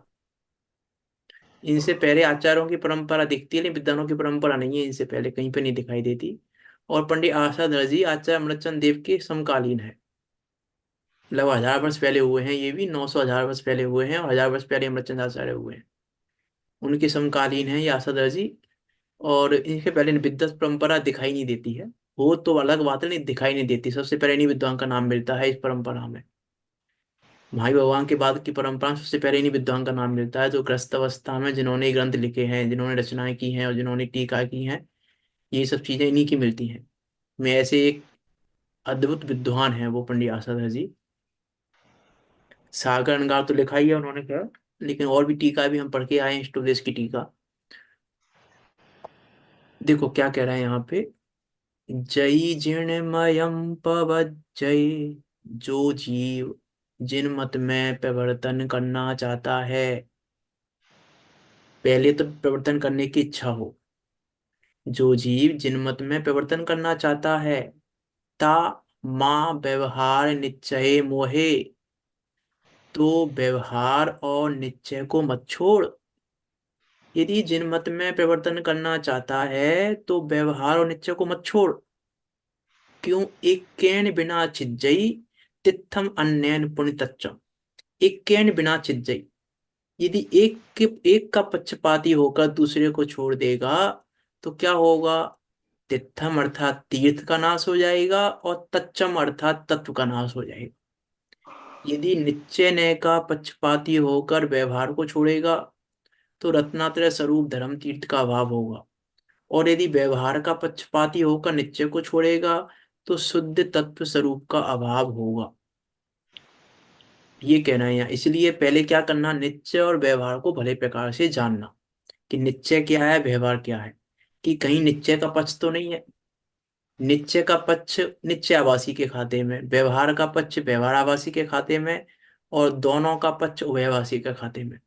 इनसे पहले आचार्यों की परंपरा दिखती है, लेकिन विद्वानों की परंपरा नहीं है, इनसे पहले कहीं पे नहीं दिखाई देती। और पंडित आसाधर जी आचार्य अमृतचंद देव के समकालीन है। लगभग 1000 वर्ष पहले हुए हैं, ये भी 900 1000 वर्ष पहले हुए हैं, और 1000 वर्ष पहले अमृतचंद आचार्य हुए हैं। उनके समकालीन है ये आसाधर जी। और इनके पहले विद्वत परंपरा दिखाई नहीं देती है। हो तो अलग बात है, नहीं दिखाई नहीं देती। सबसे पहले इन्हीं विद्वान का नाम मिलता है इस परंपरा में। भाई भगवान के बाद की परंपरा में सबसे पहले इन्हीं विद्वान का नाम मिलता है, जो ग्रस्त अवस्था में जिन्होंने ग्रंथ लिखे हैं, जिन्होंने रचनाएं की हैं और जिन्होंने टीका की हैं, ये सब चीजें इन्हीं की मिलती हैं। में ऐसे एक अद्भुत विद्वान है वो पंडित आसाधर जी। सागर अनगार तो लिखा ही है उन्होंने, क्या, लेकिन और भी टीका भी हम पढ़ के आए हैं, स्टूडेंट्स की टीका। देखो क्या कह रहे हैं यहाँ पे, जयी जीर्णमयम पवज्जये, जो जीव जिन मत में परिवर्तन करना चाहता है, पहले तो परिवर्तन करने की इच्छा हो, जो जीव जिन मत में परिवर्तन करना चाहता है, ता माँ व्यवहार निश्चय मोहे, तो व्यवहार और निश्चय को मत छोड़। यदि जिनमत में परिवर्तन करना चाहता है तो व्यवहार और निश्चय को मत छोड़। क्यों? एकेन बिना छिज्जई तित्थम अन्येन पुनितच्च। एकेन बिना छिज्जई, यदि एक का पक्षपाती होकर दूसरे को छोड़ देगा तो क्या होगा? तित्थम अर्थात तीर्थ का नाश हो जाएगा और तच्चम अर्थात तत्व का नाश हो जाएगा। यदि निश्चय नय का पक्षपाती होकर व्यवहार को छोड़ेगा तो रत्नात्रय स्वरूप धर्म तीर्थ का अभाव होगा, और यदि व्यवहार का पक्षपाती होकर निश्चय को छोड़ेगा तो शुद्ध तत्व स्वरूप का अभाव होगा। ये कहना है यहाँ। इसलिए पहले क्या करना? निश्चय और व्यवहार को भले प्रकार से जानना कि निश्चय क्या है, व्यवहार क्या है, कि कहीं निश्चय का पक्ष तो नहीं है। निश्चय का पक्ष निश्चय आभासी के खाते में, व्यवहार का पक्ष व्यवहार आभासी के खाते में, और दोनों का पक्ष उभयभाषी के खाते में।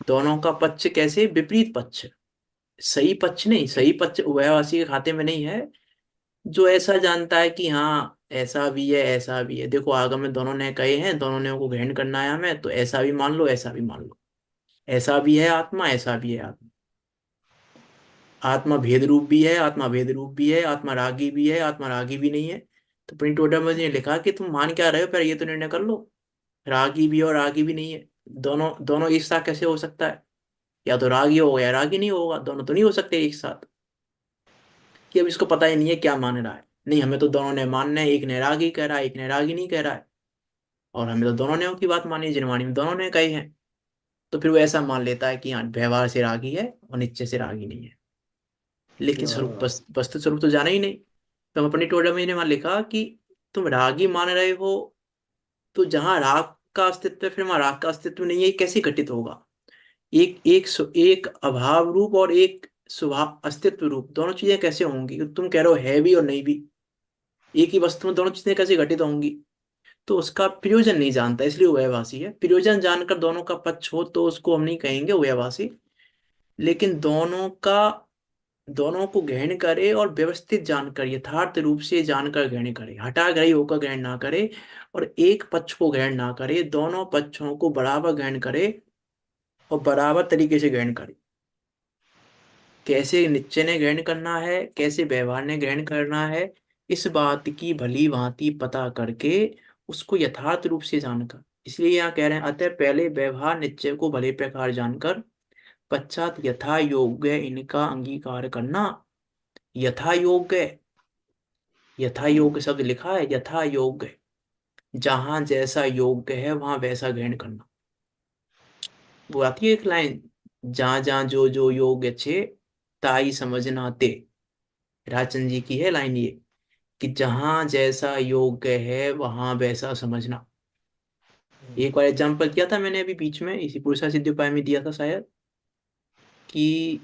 दोनों का पक्ष कैसे? विपरीत पक्ष, सही पक्ष नहीं। सही पक्ष उभयभाषी के खाते में नहीं है। जो ऐसा जानता है कि हाँ ऐसा भी है ऐसा भी है, देखो आगम में दोनों ने कहे हैं, दोनों ने को ग्रहण करना है हमें, तो ऐसा भी मान लो ऐसा भी मान लो। ऐसा भी है आत्मा, ऐसा भी है आत्मा। आत्मा भेद रूप भी है, आत्मा भेद रूप भी है, आत्मा रागी भी है, आत्मा रागी भी नहीं है। तो प्रिंट ऑर्डर में ने लिखा कि तुम मान क्या रहे हो, पर ये तो निर्णय कर लो। रागी भी और रागी भी नहीं है। दोनों दोनों एक साथ कैसे हो सकता है? या तो रागी होगा या रागी नहीं होगा, दोनों तो नहीं हो सकते एक साथ। कि अब इसको पता ही नहीं है क्या मान रहा है। नहीं, हमें तो दोनों ने मानना है, एक ने रागी कह रहा है, एक ने रागी नहीं कह रहा है, और हमें तो दोनों ने की बात मानी, जिनवाणी में दोनों ने कही है। तो फिर वो ऐसा मान लेता है कि हाँ व्यवहार से रागी है और निश्चय से रागी नहीं है, लेकिन स्वरूप वस्तु स्वरूप तो जाना ही नहीं। तो हम अपनी टोटल में वहां लिखा कि तुम रागी मान रहे हो, तो जहां राग का अस्तित्व है फिर वहां राग का अस्तित्व नहीं है, ये कैसे घटित होगा? एक अभाव रूप और एक स्वभाव अस्तित्व रूप, दोनों चीजें कैसे होंगी? तुम कह रहे हो है भी और नहीं भी, एक ही वस्तु में दोनों चीजें कैसे घटित होंगी? तो उसका प्रयोजन नहीं जानता, इसलिए उभयभाषी है। प्रयोजन जानकर दोनों का पक्ष हो तो उसको हम नहीं कहेंगे उभयभाषी। लेकिन दोनों को ग्रहण करे और व्यवस्थित जानकर यथार्थ रूप से जानकर ग्रहण करे, हठाग्रही होकर ग्रहण ना करे, और एक पक्ष को ग्रहण ना करे, दोनों पक्षों को बराबर ग्रहण करे और बराबर तरीके से ग्रहण करे। कैसे निश्चय ने ग्रहण करना है, कैसे व्यवहार ने ग्रहण करना है, इस बात की भली भांति पता करके उसको यथार्थ रूप से जानकर। इसलिए यहाँ कह रहे हैं, अतः पहले व्यवहार निश्चय को भले प्रकार जानकर पश्चात यथा योग्य इनका अंगीकार करना। यथा योग्य, यथा योग्य शब्द लिखा है, यथा योग्य, जहां जैसा योग्य है वहां वैसा ग्रहण करना। वो आती है एक लाइन, जहां जहां जो जो योग्य छे ताई समझना ते। राजचंद जी की है लाइन ये, कि जहां जैसा योग्य है वहां वैसा समझना। एक बार एग्जाम्पल दिया था मैंने अभी बीच में, इसी पुरुषा सिद्धि उपाय में दिया था शायद, कि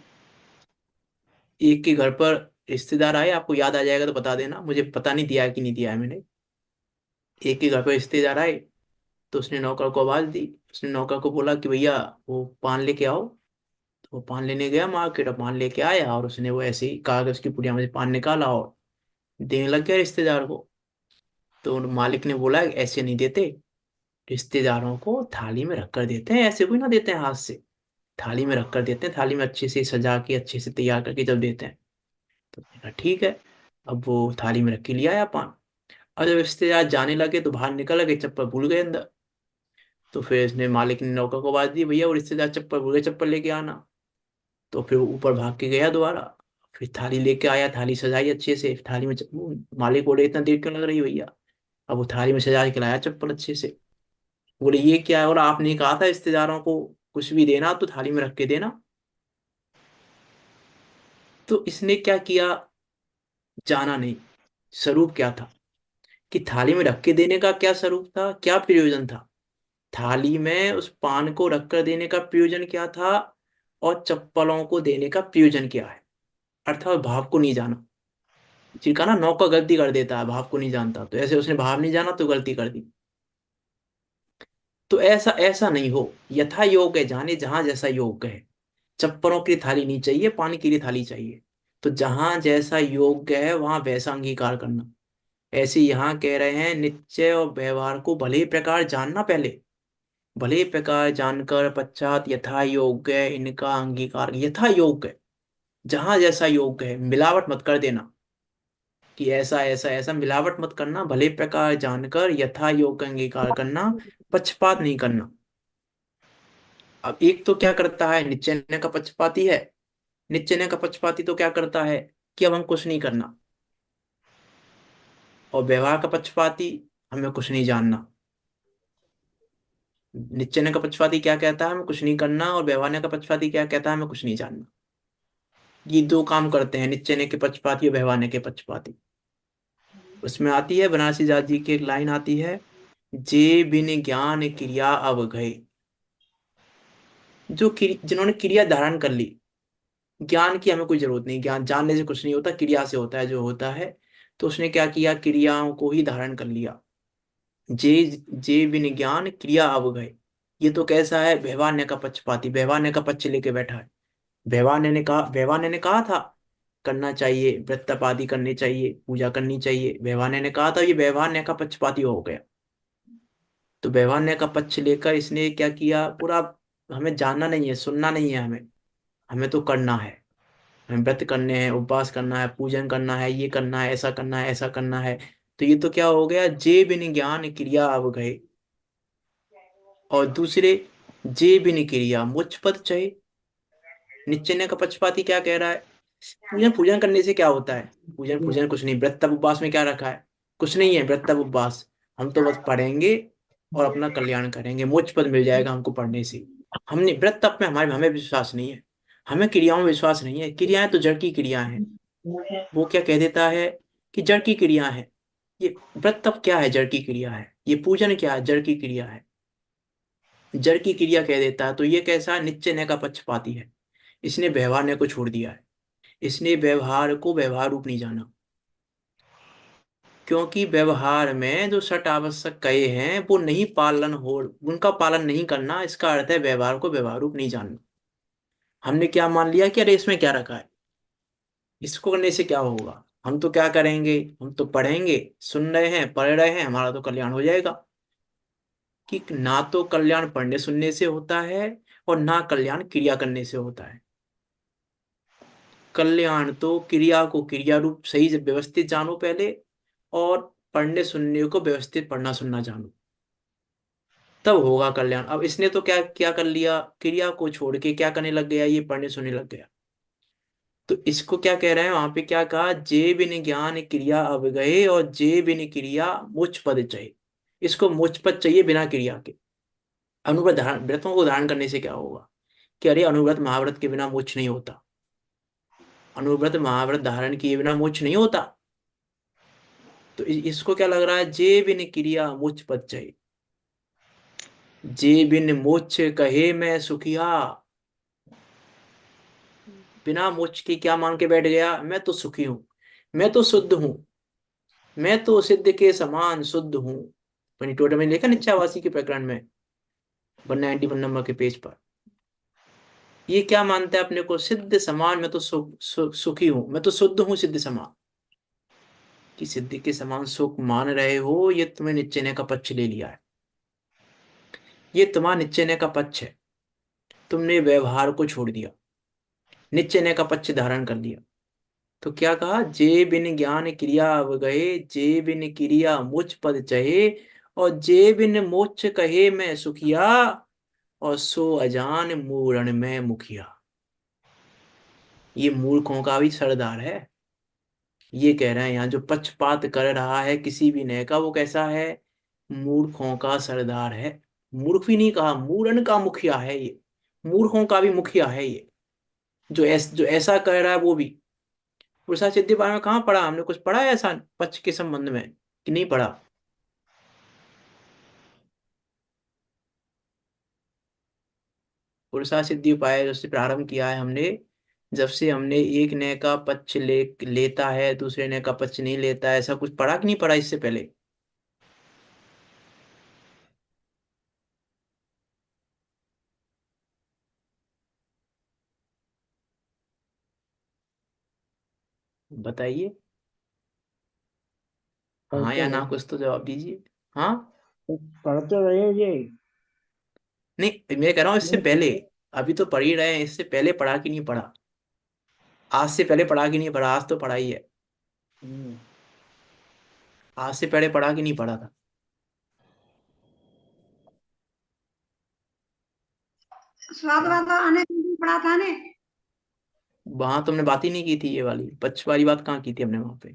एक के घर पर रिश्तेदार आए, आपको याद आ जाएगा तो बता देना, मुझे पता नहीं दिया है कि नहीं दिया है मैंने। एक के घर पर रिश्तेदार आए, तो उसने नौकर को आवाज दी। उसने नौकर को बोला कि भैया वो पान लेके आओ। तो वो पान लेने गया मार्केट, और पान लेके आया, और उसने वो ऐसे ही कागज की पुड़िया में से पान निकाला और देने लग गया रिश्तेदार को। तो मालिक ने बोला ऐसे नहीं देते, रिश्तेदारों को थाली में रख कर देते हैं, ऐसे कोई ना देते हैं हाथ से। थाली में रख कर देते हैं, थाली में अच्छे से सजा के अच्छे से तैयार करके जब देते हैं। तो मैंने कहा ठीक है। अब वो थाली में रख के लिया आया पान। और जब रिश्तेदार जाने लगे तो बाहर निकल गए, चप्पल भूल गए अंदर। तो फिर इसने मालिक ने नौकर को आवाज दी, भैया वो रिश्तेदार चप्पल भूल गए, चप्पल लेके आना। तो फिर वो ऊपर भाग के गया दोबारा, फिर थाली लेके आया, थाली सजाई अच्छे से, थाली में मालिक बोले इतना देर क्यों लग रही है भैया? अब वो थाली में सजा के लाया चप्पल अच्छे से। बोले ये क्या है? बोला आपने कहा था रिश्तेदारों को कुछ भी देना तो थाली में रख के देना। तो इसने क्या किया? जाना नहीं स्वरूप क्या था, कि थाली में रख के देने का क्या स्वरूप था, क्या प्रयोजन था। थाली में उस पान को रखकर देने का प्रयोजन क्या था, और चप्पलों को देने का प्रयोजन क्या है। अर्थात भाव को नहीं जाना। जिनका ना नौका गलती कर देता है, भाव को नहीं जानता, तो ऐसे उसने भाव नहीं जाना तो गलती कर दी। तो ऐसा ऐसा नहीं हो, यथा योग है, जाने जहां जैसा योग है। चप्पलों की थाली नहीं चाहिए, पानी के लिए थाली चाहिए। तो जहां जैसा योग्य है वहां वैसा अंगीकार करना। ऐसे यहाँ कह रहे हैं, निश्चय और व्यवहार को भले ही प्रकार जानना पहले, भले प्रकार जानकर पश्चात यथा योग्य इनका अंगीकार। यथा योग्य, जहां जैसा योग्य है, मिलावट मत कर देना कि ऐसा ऐसा ऐसा, मिलावट मत करना। भले प्रकार जानकर यथा योग्य अंगीकार करना, पक्षपात नहीं करना। अब एक तो क्या करता है, निश्चय का पक्षपाती है। निश्चय का पक्षपाती तो क्या करता है कि अब हम कुछ नहीं करना, और व्यवहार का पक्षपाती हमें कुछ नहीं जानना। निश्चय का पक्षपाती क्या कहता है, हमें कुछ नहीं करना, और व्यवहार का पक्षपाती क्या कहता है, हमें कुछ नहीं जानना। ये दो काम करते हैं निश्चय के पक्षपाती और व्यवहार के पक्षपाती। उसमें आती है बनारसी दास जी की एक लाइन आती है, जे बिन ज्ञान क्रिया अब गए। जिन्होंने क्रिया धारण कर ली, ज्ञान की हमें कोई जरूरत नहीं, ज्ञान जानने से कुछ नहीं होता, क्रिया से होता है जो होता है। तो उसने क्या किया, क्रियाओं को ही धारण कर लिया। जे जे बिन ज्ञान क्रिया अब गए। ये तो कैसा है, व्यवहार का पक्षपाती, व्यवहार का पक्ष लेके बैठा है। व्यवहार ने कहा था करना चाहिए, व्रत तप आदि करने चाहिए, पूजा करनी चाहिए। व्यवहार ने कहा था, ये व्यवहार का पक्षपाती हो गया। तो व्यवहार का पक्ष लेकर इसने क्या किया पूरा, हमें जानना नहीं है, सुनना नहीं है हमें, हमें तो करना है। हमें व्रत करने हैं, उपवास करना है, पूजन करना है, ये करना है, ऐसा करना है, ऐसा करना है। तो ये तो क्या हो गया, जे बिन ज्ञान क्रिया अब गए। और दूसरे, जे बिन क्रिया मुझ पद चहे। निश्चय का पक्षपाती क्या कह रहा है, पूजन पूजन करने से क्या होता है, पूजन पूजन कुछ नहीं, व्रत तप उपवास में क्या रखा है, कुछ नहीं है व्रत तप उपवास। हम तो बस पढ़ेंगे और अपना कल्याण करेंगे, मोक्ष पद मिल जाएगा हमको पढ़ने से। हमने व्रत तप में हमें विश्वास नहीं है, हमें क्रियाओं में विश्वास नहीं है। क्रियाएं तो जड़ की क्रियाएं हैं। वो क्या कह देता है कि जड़ की क्रिया है। ये व्रत तप क्या है, जड़ की क्रिया है। ये पूजन क्या है, जड़ की क्रिया है। जड़ की क्रिया कह देता है। तो ये कैसा, निश्चय का पक्षपाती है। इसने व्यवहार को छोड़ दिया है। इसने व्यवहार को व्यवहार रूप नहीं जाना। क्योंकि व्यवहार में जो सट आवश्यक कहे हैं वो नहीं पालन हो, उनका पालन नहीं करना, इसका अर्थ है व्यवहार को व्यवहार रूप नहीं जानना। हमने क्या मान लिया कि अरे इसमें क्या रखा है, इसको करने से क्या होगा, हम तो क्या करेंगे, हम तो पढ़ेंगे, सुन रहे हैं, पढ़ रहे हैं, हमारा तो कल्याण हो जाएगा। कि ना तो कल्याण पढ़ने सुनने से होता है, और ना कल्याण क्रिया करने से होता है। कल्याण तो क्रिया को क्रिया रूप सही से व्यवस्थित जानो पहले, और पढ़ने सुनने को व्यवस्थित पढ़ना सुनना जानो, तब होगा कल्याण। अब इसने तो क्या क्या कर लिया, क्रिया को छोड़ के क्या करने लग गया, ये पढ़ने सुनने लग गया। तो इसको क्या कह रहे हैं वहां पे, क्या कहा, जे बिन ज्ञान क्रिया अब गए, और जे बिन क्रिया मुझ पद चाहिए। इसको मुझ पद चाहिए बिना क्रिया के। अनुव्रत धारण, व्रतों को धारण करने से क्या होगा कि अरे अनुव्रत महाव्रत के बिना मोक्ष नहीं होता, अनुव्रत महाव्रत धारण किए बिना मोक्ष नहीं होता। तो इसको क्या लग रहा है, जे बिन क्रिया मुझ पद चाहिए। जे बिन मोक्ष कहे मैं सुखिया। बिना मोक्ष के क्या मान के बैठ गया, मैं तो सुखी हूं, मैं तो शुद्ध हूं, मैं तो सिद्ध के समान शुद्ध हूं। टोटल में लिखा नित्यावासी के प्रकरण में 191 नंबर के पेज पर। ये क्या मानता है अपने को, सिद्ध समान, मैं तो सुखी हूं, मैं तो शुद्ध हूं सिद्ध समान। कि सिद्धि के समान सुख मान रहे हो, ये तुम्हें निश्चय का पक्ष ले लिया है। ये तुम्हारा निश्चय का पक्ष है। तुमने व्यवहार को छोड़ दिया, निश्चय का पक्ष धारण कर लिया। तो क्या कहा, जे बिन ज्ञान क्रिया अब गए, जे बिन क्रिया मुझ पद चहे, और जे बिन मोक्ष कहे मैं सुखिया, और सो अजान मूरण में मुखिया। ये मूर्खों का भी सरदार है। ये कह रहे हैं यहाँ, जो पक्षपात कर रहा है किसी भी न्याय का, वो कैसा है, मूर्खों का सरदार है। मूर्ख भी नहीं कहा, मूरण का मुखिया है ये, मूर्खों का भी मुखिया है ये। जो ऐसा कह रहा है वो भी। पुरुषा सिद्धि पाठ में कहाँ पढ़ा, हमने कुछ पढ़ा है ऐसा पक्ष के संबंध में कि नहीं पढ़ा। पुरुषा सिद्धि उपाय जब से प्रारंभ किया है हमने, जब से हमने एक न्याय का पक्ष लेता है, दूसरे न्याय का पक्ष नहीं लेता है, ऐसा कुछ पढ़ा कि नहीं पढ़ा इससे पहले। बताइए, हाँ पढ़ते या रहे, ना, कुछ तो जवाब दीजिए। हाँ, पढ़ते रहे ये। नहीं, मैं कह रहा हूँ इससे पहले। अभी तो पढ़ ही रहे हैं, इससे पहले पढ़ा कि नहीं पढ़ा? आज से पहले पढ़ा कि नहीं पढ़ा? आज तो पढ़ा ही है। हम्म, आज से पहले पढ़ा कि नहीं पढ़ा था? स्वाद वाद आने पड़ा था ने। वहां तो हमने बात ही नहीं की थी, ये वाली पक्ष वाली बात कहाँ की थी हमने वहां पे?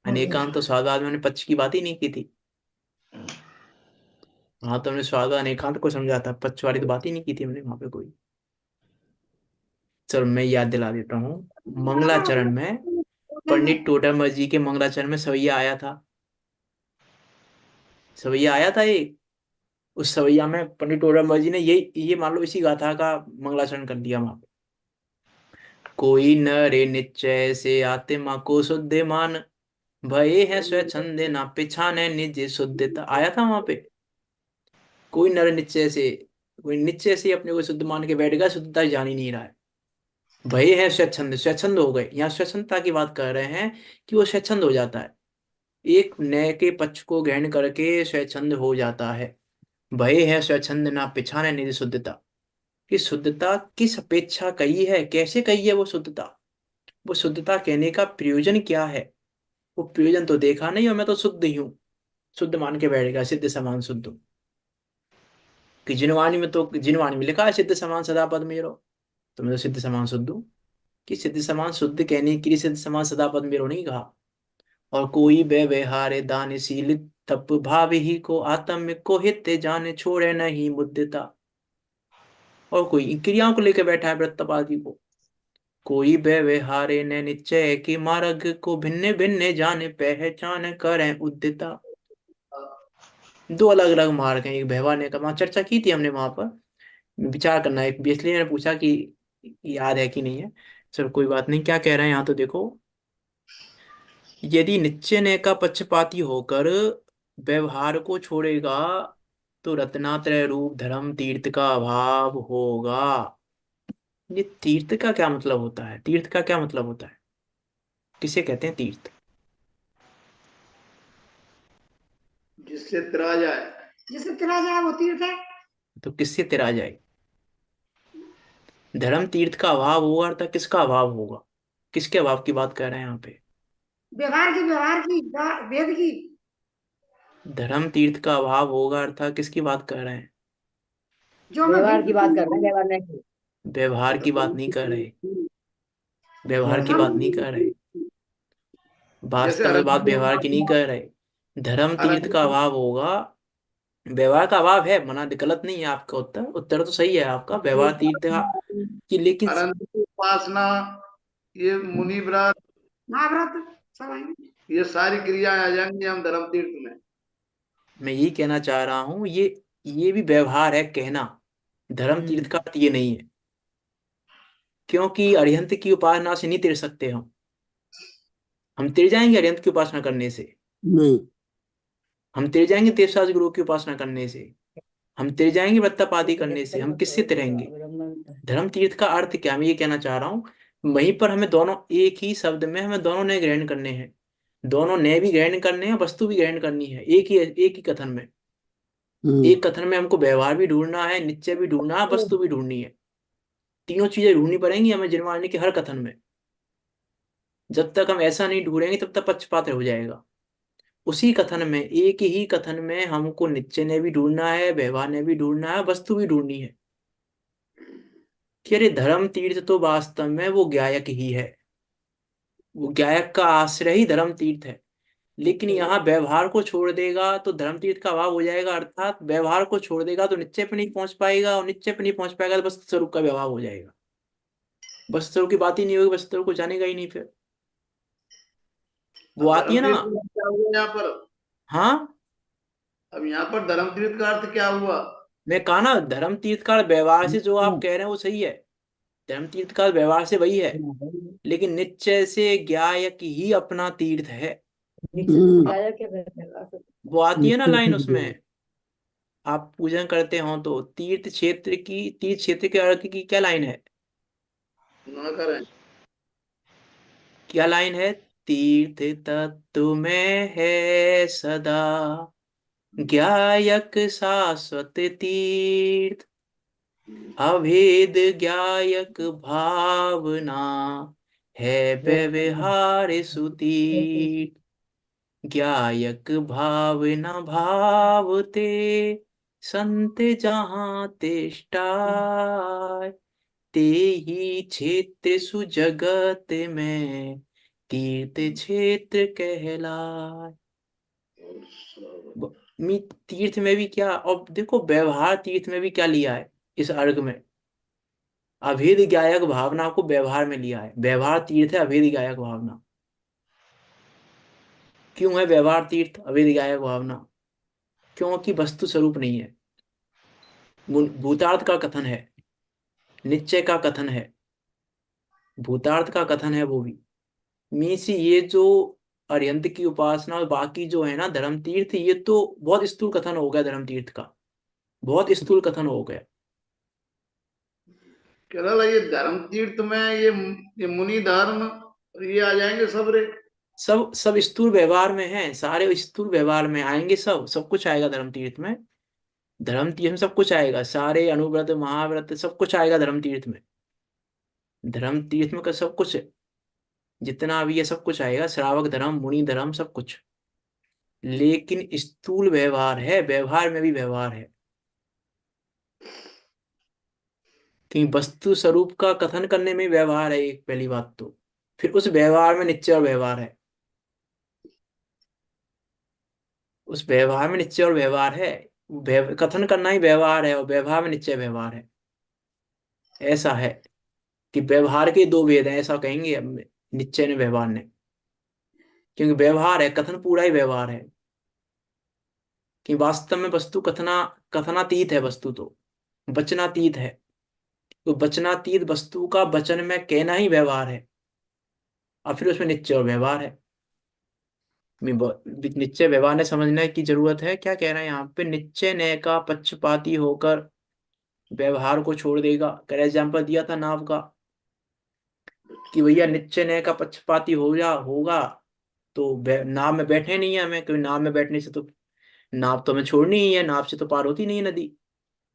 अनेकांत तो स्वादवाद में हमने पक्ष की बात ही नहीं की थी। हाँ, तो हमने स्वाद अनेकांत को समझा था, पक्ष वाली तो बात ही नहीं की थी हमने वहां पे कोई। चलो मैं याद दिला देता हूँ। मंगलाचरण में, पंडित टोडरमल जी के मंगलाचरण में सवैया आया था। सवैया आया था एक। उस सवैया में पंडित टोडरमल जी ने ये मान लो इसी गाथा का मंगलाचरण कर दिया वहां पे। कोई न रे निश्चय से आत्मा को शुद्ध मान, भय है स्वच्छंद ना पिछाने निज शुद्धता। आया था वहां पे। कोई नर निश्चय से, कोई निश्चय से अपने को शुद्ध मान के बैठ गया, शुद्धता जान ही नहीं रहा है। भय है स्वच्छंद, स्वच्छंद हो गए। यहाँ स्वच्छंदता की बात कर रहे हैं कि वो स्वच्छंद हो जाता है, एक नए के पक्ष को ग्रहण करके स्वच्छंद हो जाता है। भय है स्वच्छंद ना पिछाने निज शुद्धता। कि शुद्धता किस अपेक्षा कही है, कैसे कही है वो शुद्धता? वो शुद्धता कहने का प्रयोजन क्या है? वो प्रयोजन तो देखा नहीं, और मैं तो शुद्ध ही हूँ, शुद्ध मान के बैठेगा, सिद्ध समान शुद्ध हूँ। कि जिनवाणी में लिखा है सिद्ध समान सदा पद मेरो, तो मैं तो सिद्ध समान शुद्ध हूँ। कि सिद्ध समान शुद्ध कहने के लिए सिद्ध समान सदा पद मेरो नहीं कहा। और कोई व्यवहारे दानशील तप भाव ही को आत्म को हित जाने छोड़े नहीं मुद्दता। और कोई इन क्रियाओं को लेकर बैठा है वृत्तपादी को। कोई व्यवहारे ने निश्चय की मार्ग को भिन्न भिन्न जाने पहचान करें उद्यता। दो अलग अलग मार्ग हैं, एक व्यवहार ने का वहां चर्चा की थी हमने वहां पर। विचार करना है, इसलिए मैंने पूछा कि याद है कि नहीं है। चलो कोई बात नहीं, क्या कह रहे हैं यहाँ तो देखो। यदि निश्चय ने का पक्षपाती होकर व्यवहार को छोड़ेगा, तो रत्नात्रय रूप धर्म तीर्थ का अभाव होगा। ये तीर्थ का क्या मतलब होता है? तीर्थ का क्या मतलब होता है? किसे कहते हैं तीर्थ? जिससे तिरा जाए। जिससे तिला जाए वो तीर्थ है। तो किससे तिरा जाए? धर्म तीर्थ का अभाव होगा अर्थात किसका अभाव होगा? किसके अभाव की बात कर रहे हैं यहाँ पे? व्यवहार की वेद की। धर्म तीर्थ का अभाव होगा अर्थात किसकी बात कर रहे हैं? जो मैं व्यवहार की भिन्न बात कर रहे हैं, व्यवहार नहीं। व्यवहार की बात नहीं कर रहे। व्यवहार की हम बात नहीं कर रहे। जैसे वास्तव में बात व्यवहार की नहीं कर रहे। धर्म तीर्थ का अरण्य अभाव होगा। व्यवहार का अभाव है, मना गलत नहीं है आपका उत्तर, उत्तर तो सही है आपका, व्यवहार तीर्थ का। कि लेकिन अरण्य की उपासना, ये मुनि व्रत, महाव्रत सब आएंगे। ये सारी क्रियाएं आ जाएंगी हम धर्म तीर्थ में। मैं यही कहना चाह रहा हूँ, ये भी व्यवहार है कहना। धर्म तीर्थ का अर्थ ये नहीं है। क्योंकि अरिहंत की उपासना से नहीं तिर सकते हम तिर जाएंगे अरिहंत की उपासना करने से? नहीं। हम तिर जाएंगे देवसाज गुरु की उपासना करने से? हम तिर जाएंगे वत्तापादी करने से? हम किससे तिरेंगे? धर्म तीर्थ का अर्थ क्या, मैं ये कहना चाह रहा हूँ। वहीं पर हमें दोनों, एक ही शब्द में हमें दोनों नए ग्रहण करने हैं। दोनों नए भी ग्रहण करने हैं, वस्तु भी ग्रहण करनी है, एक ही कथन में। एक कथन में हमको व्यवहार भी ढूंढना है, निश्चय भी ढूंढना है, वस्तु भी ढूंढनी है। तीनों चीजें ढूंढनी पड़ेंगी हमें जिनवाणी के हर कथन में। जब तक हम ऐसा नहीं ढूंढेंगे तब तक पक्षपात हो जाएगा। उसी कथन में, एक ही कथन में हमको निश्चय ने भी ढूंढना है, व्यवहार ने भी ढूंढना है, वस्तु भी ढूंढनी है। कि अरे धर्म तीर्थ तो वास्तव में वो ज्ञायक ही है। वो ज्ञायक का आश्रय ही धर्म तीर्थ है। लेकिन यहाँ व्यवहार को छोड़ देगा तो धर्म तीर्थ का अभाव हो जाएगा, अर्थात व्यवहार को छोड़ देगा तो निश्चय पे नहीं पहुंच पाएगा, और निश्चय पे नहीं पहुंच पाएगा तो बस स्वरूप का व्यवहार हो जाएगा। बस स्वरूप की बात ही नहीं होगी, बस स्वरूप को जानेगा ही नहीं फिर। वो अब आती धर्म है ना। तीर्थ का क्या हुआ यहाँ पर? हाँ, अब यहाँ पर धर्म तीर्थ का अर्थ क्या हुआ? मैं कहा ना, धर्म तीर्थ का व्यवहार से जो आप कह रहे हैं वो सही है। धर्म तीर्थ का व्यवहार से वही है। लेकिन निश्चय से ज्ञायक ही अपना तीर्थ है। वो आती है ना लाइन उसमें। आप पूजन करते हो तो तीर्थ क्षेत्र के अर्थ की क्या लाइन है? न करें। क्या लाइन है? तीर्थ तत्व में है सदा, ज्ञायक शाश्वत तीर्थ, अभेद ज्ञायक भावना, है व्यवहार सुतीर्थ। ज्ञायक भावना भावते, संत जहाँ तिष्ठाय, ते ही क्षेत्र सुजगत में, तीर्थ क्षेत्र कहलाए। तीर्थ में भी क्या, और देखो व्यवहार तीर्थ में भी क्या लिया है इस अर्घ में, अभेद ज्ञायक भावना को व्यवहार में लिया है। व्यवहार तीर्थ है, अभेद ज्ञायक भावना। क्यों है व्यवहार तीर्थ, अभेद ज्ञायक भावना? क्योंकि वस्तु स्वरूप नहीं है, भूतार्थ का कथन है, निश्चय का कथन है, भूतार्थ का कथन है वो भी। मीन्स ये जो अरिहंत की उपासना और बाकी जो है ना धर्म तीर्थ, ये तो बहुत स्थूल कथन हो गया धर्म तीर्थ का, बहुत स्थूल कथन हो गया। केवल ये धर्म तीर्थ में ये मुनि धर्म ये आ जाएंगे सब रे। सब सब स्थूल व्यवहार में है, सारे स्थूल व्यवहार में आएंगे, सब सब कुछ आएगा धर्म तीर्थ में। धर्म तीर्थ में सब कुछ आएगा, सारे अनुव्रत महाव्रत सब कुछ आएगा धर्म तीर्थ में। धर्म तीर्थ में का सब कुछ जितना भी है सब कुछ आएगा, श्रावक धर्म, मुनि धर्म, सब कुछ। लेकिन स्थूल व्यवहार है, व्यवहार में भी व्यवहार है, कि वस्तु स्वरूप का कथन करने में व्यवहार है एक पहली बात तो। फिर उस व्यवहार में निश्चय और व्यवहार है, उस व्यवहार में निश्चय और व्यवहार है। कथन करना ही व्यवहार है और व्यवहार में निश्चय व्यवहार है। ऐसा है कि व्यवहार के दो वेद हैं, ऐसा कहेंगे अब निश्चय ने व्यवहार ने। क्योंकि व्यवहार है, कथन पूरा ही व्यवहार है, कि वास्तव में वस्तु कथनातीत है, वस्तु तो वचनातीत है। तो वचनातीत वस्तु का वचन में कहना ही व्यवहार है, और फिर उसमें निश्चय और व्यवहार है। निश्चय व्यवहार ने समझने की जरूरत है। क्या कह रहे हैं यहाँ पे, निश्चय ने का पक्षपाती होकर व्यवहार को छोड़ देगा। कर एग्जाम्पल दिया था नाव का, कि भैया निश्चय ने का पक्षपाती हो जा होगा तो नाव में बैठे नहीं है हमें, क्योंकि नाव में बैठने से तो नाव तो हमें छोड़नी ही है, नाव से तो पार होती नहीं है नदी,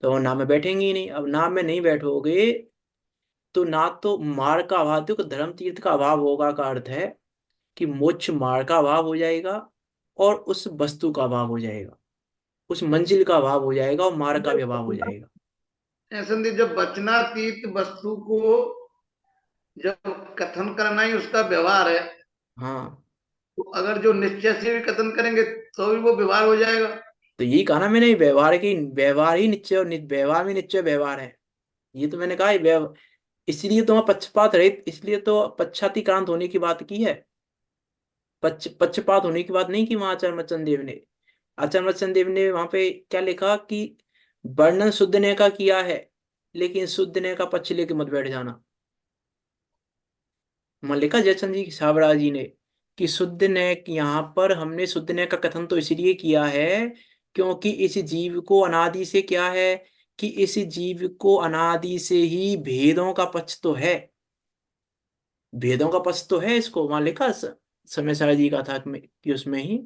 तो हम नाव में बैठेंगे ही नहीं। अब नाव में नहीं बैठोगे तो ना तो मार्ग का अभाव, देखो धर्म तीर्थ का अभाव होगा का अर्थ है कि मोक्ष मार्ग का अभाव हो जाएगा, और उस वस्तु का अभाव हो जाएगा, उस मंजिल का अभाव हो जाएगा, और मार्ग का भी अभाव हो जाएगा। ऐसे जब वचनातीत वस्तु को जब कथन करना ही उसका व्यवहार है, हाँ, तो अगर जो निश्चय से भी कथन करेंगे तो भी वो व्यवहार हो जाएगा। तो यही कहा ना मैंने, व्यवहार ही निश्चय और व्यवहार में निश्चय व्यवहार है। ये तो मैंने कहा इसलिए तो वहाँ पक्षपात रहित, इसलिए तो पश्चातीक्रांत होने की बात की है। पक्षपात होने की बात नहीं की वहां आचार्य मच्चन देव ने। आचार्य मच्चन देव ने वहां पे क्या लिखा कि वर्णन शुद्ध ने का किया है, लेकिन शुद्ध ने का पक्ष लेके मत बैठ जाना। मल्लिका जयचंद जी सावरा जी ने, कि शुद्ध ने यहाँ पर हमने शुद्ध ने का कथन तो इसलिए किया है क्योंकि इस जीव को अनादि से क्या है, कि इस जीव को अनादि से ही भेदों का पक्ष तो है, भेदों का पक्ष तो है इसको। वहां लिखा समय सारा जी का था कि उसमें ही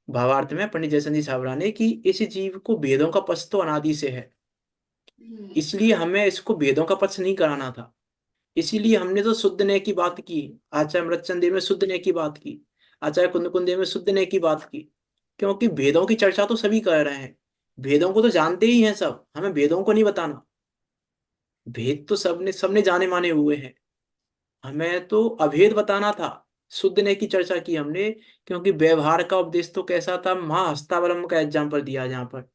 भावार्थ में पंडित जयचंद जी सावरा ने, कि इस जीव को भेदों का पक्ष तो अनादि से है, इसलिए हमें इसको भेदों का पक्ष नहीं कराना था। इसीलिए हमने तो शुद्ध ने की बात की, आचार्य मृतचंद देव में शुद्ध ने की बात की, आचार्य कुंद देव में शुद्ध ने की बात की। क्योंकि भेदों की चर्चा तो सभी कर रहे हैं, भेदों को तो जानते ही हैं सब, हमें भेदों को नहीं बताना। भेद तो सबने सबने जाने माने हुए हैं, हमें तो अभेद बताना था। शुद्ध ने की चर्चा की हमने, क्योंकि व्यवहार का उपदेश तो कैसा था, महाहस्तावलंबन का एग्जाम्पल दिया जहां पर,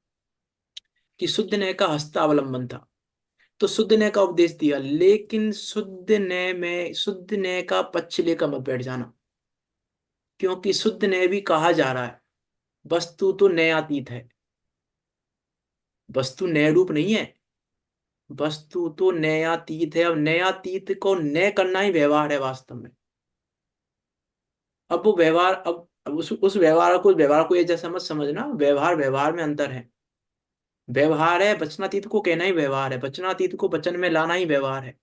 कि शुद्ध ने का हस्तावलंबन था, तो शुद्ध ने का उपदेश दिया। लेकिन शुद्ध ने का पक्ष लेकर मत बैठ जाना, क्योंकि शुद्ध ने भी कहा जा रहा है वस्तु तो न्यायातीत है, वस्तु न्याय रूप नहीं है, वस्तु तो न्यायातीत है। अब न्यायातीत को न्याय करना ही व्यवहार है वास्तव में। अब वो व्यवहार, अब उस व्यवहार को ये जैसा मत समझना, व्यवहार व्यवहार में अंतर है। व्यवहार है, वचनातीत को कहना ही व्यवहार है, वचनातीत को वचन में लाना ही व्यवहार है।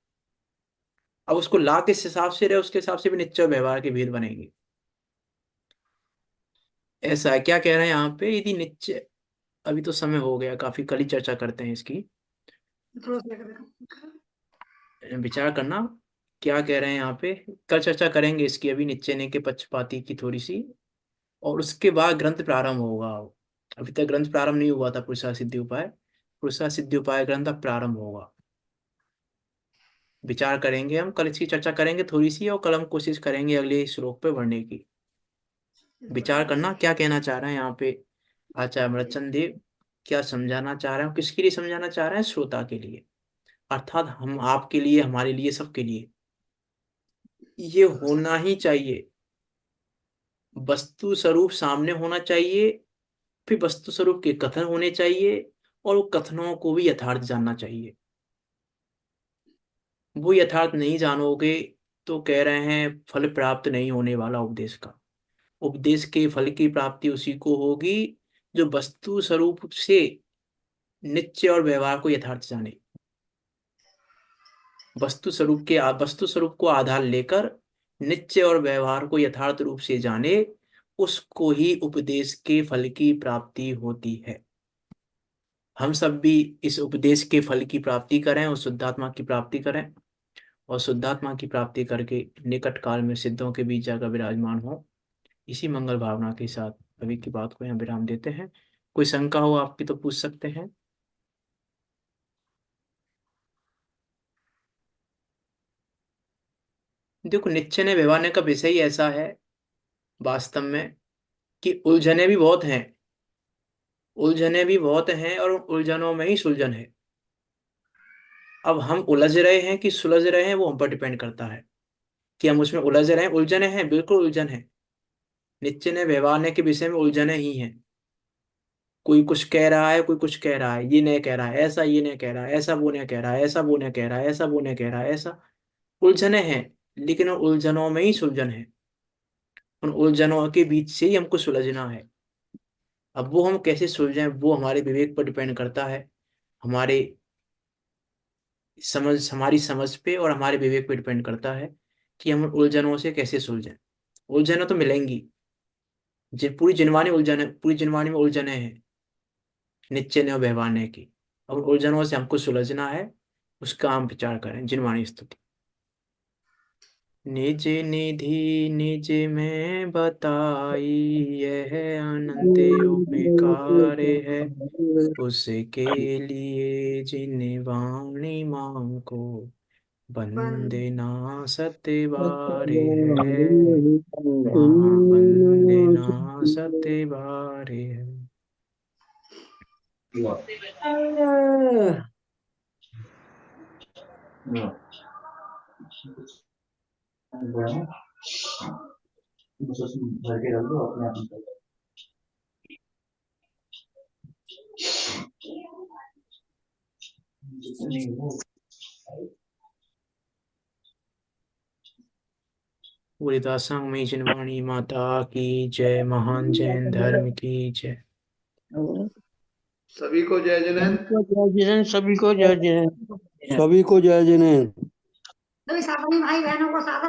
अब उसको ला किस हिसाब से रहे, उसके हिसाब से भी निश्चय व्यवहार के भेद बनेंगे। ऐसा है, क्या कह रहे हैं यहाँ पे, यदि निश्चय, अभी तो समय हो गया काफी, कल ही चर्चा करते हैं इसकी, थोड़ा सा देखो। विचार करना। क्या कह रहे हैं यहाँ पे, कल चर्चा करेंगे इसकी, अभी निश्चय के पक्षपाती की थोड़ी सी, और उसके बाद ग्रंथ प्रारंभ होगा। अभी तक ग्रंथ प्रारंभ नहीं हुआ था, पुरुषार्थ सिद्धि उपाय, पुरुषार्थ सिद्धि उपाय ग्रंथ अब प्रारंभ होगा। विचार करेंगे हम, कल इसकी चर्चा करेंगे थोड़ी सी, और कल हम कोशिश करेंगे अगले श्लोक पे बढ़ने की। विचार करना क्या कहना चाह रहे हैं यहाँ पे आचार्य अमृतचंद देव, क्या समझाना चाह रहे हैं, किसके लिए समझाना चाह रहे हैं, श्रोता के लिए, अर्थात हम आपके लिए, हमारे लिए, सबके लिए। ये होना ही चाहिए, वस्तु स्वरूप सामने होना चाहिए, फिर वस्तु स्वरूप के कथन होने चाहिए, और वो कथनों को भी यथार्थ जानना चाहिए। वो यथार्थ नहीं जानोगे तो कह रहे हैं फल प्राप्त नहीं होने वाला उपदेश का। उपदेश के फल की प्राप्ति उसी को होगी जो वस्तु स्वरूप से नित्य और व्यवहार को यथार्थ जाने। वस्तु स्वरूप को आधार लेकर नित्य और व्यवहार को यथार्थ रूप से जाने, उसको ही उपदेश के फल की प्राप्ति होती है। हम सब भी इस उपदेश के फल की प्राप्ति करें और शुद्धात्मा की प्राप्ति करें, और शुद्धात्मा की प्राप्ति करके निकट काल में सिद्धों के बीच जाकर विराजमान हो। इसी मंगल भावना के साथ अभी की बात को यहाँ विराम देते हैं। कोई शंका हो आपकी तो पूछ सकते हैं। देखो, निश्चय ने व्यवहार का विषय ही ऐसा है वास्तव में कि उलझने भी बहुत हैं, और उलझनों में ही सुलझन है। अब हम उलझ रहे हैं कि सुलझ रहे हैं, वो हम पर डिपेंड करता है कि हम उसमें उलझ रहे हैं। उलझने हैं, बिल्कुल उलझन है। निश्चय ने व्यवहार के विषय में उलझने ही हैं। कोई कुछ कह रहा है, कोई कुछ कह रहा है, ये नहीं कह रहा है ऐसा, ये नहीं कह रहा है ऐसा, वो नहीं कह रहा है ऐसा, वो नहीं कह रहा है ऐसा, वो नहीं कह रहा है ऐसा। उलझने हैं, लेकिन उन उलझनों में ही सुलझन है। उन उलझनों के बीच से ही हमको सुलझना है। अब वो हम कैसे सुलझें, वो हमारे विवेक पर डिपेंड करता है, हमारे हमारी समझ पे और हमारे विवेक पे डिपेंड करता है कि हम उन उलझनों से कैसे सुलझें। उलझनें तो मिलेंगी, पूरी जिनवानी में उलझने हैं निश्चय ने और व्यवहार की। अब उन उलझनों से हमको सुलझना है, उसका हम विचार करें। जिनवाणी स्तुति। निज निधि निज में बताई, यह अनंत उपकार है, उसके लिए जिन वाणी मां को वंदना सत्य है, वहाँ वंदना सत्य है। भर के रख दो अपने आप। बुरीदासंग में जिनवाणी माता की जय, महान जैन धर्म की जय। सभी को जय जिनेंद्र। सभी को जय जय। सभी को जय जिनेंद्र। सभी भाई बहनों को सादर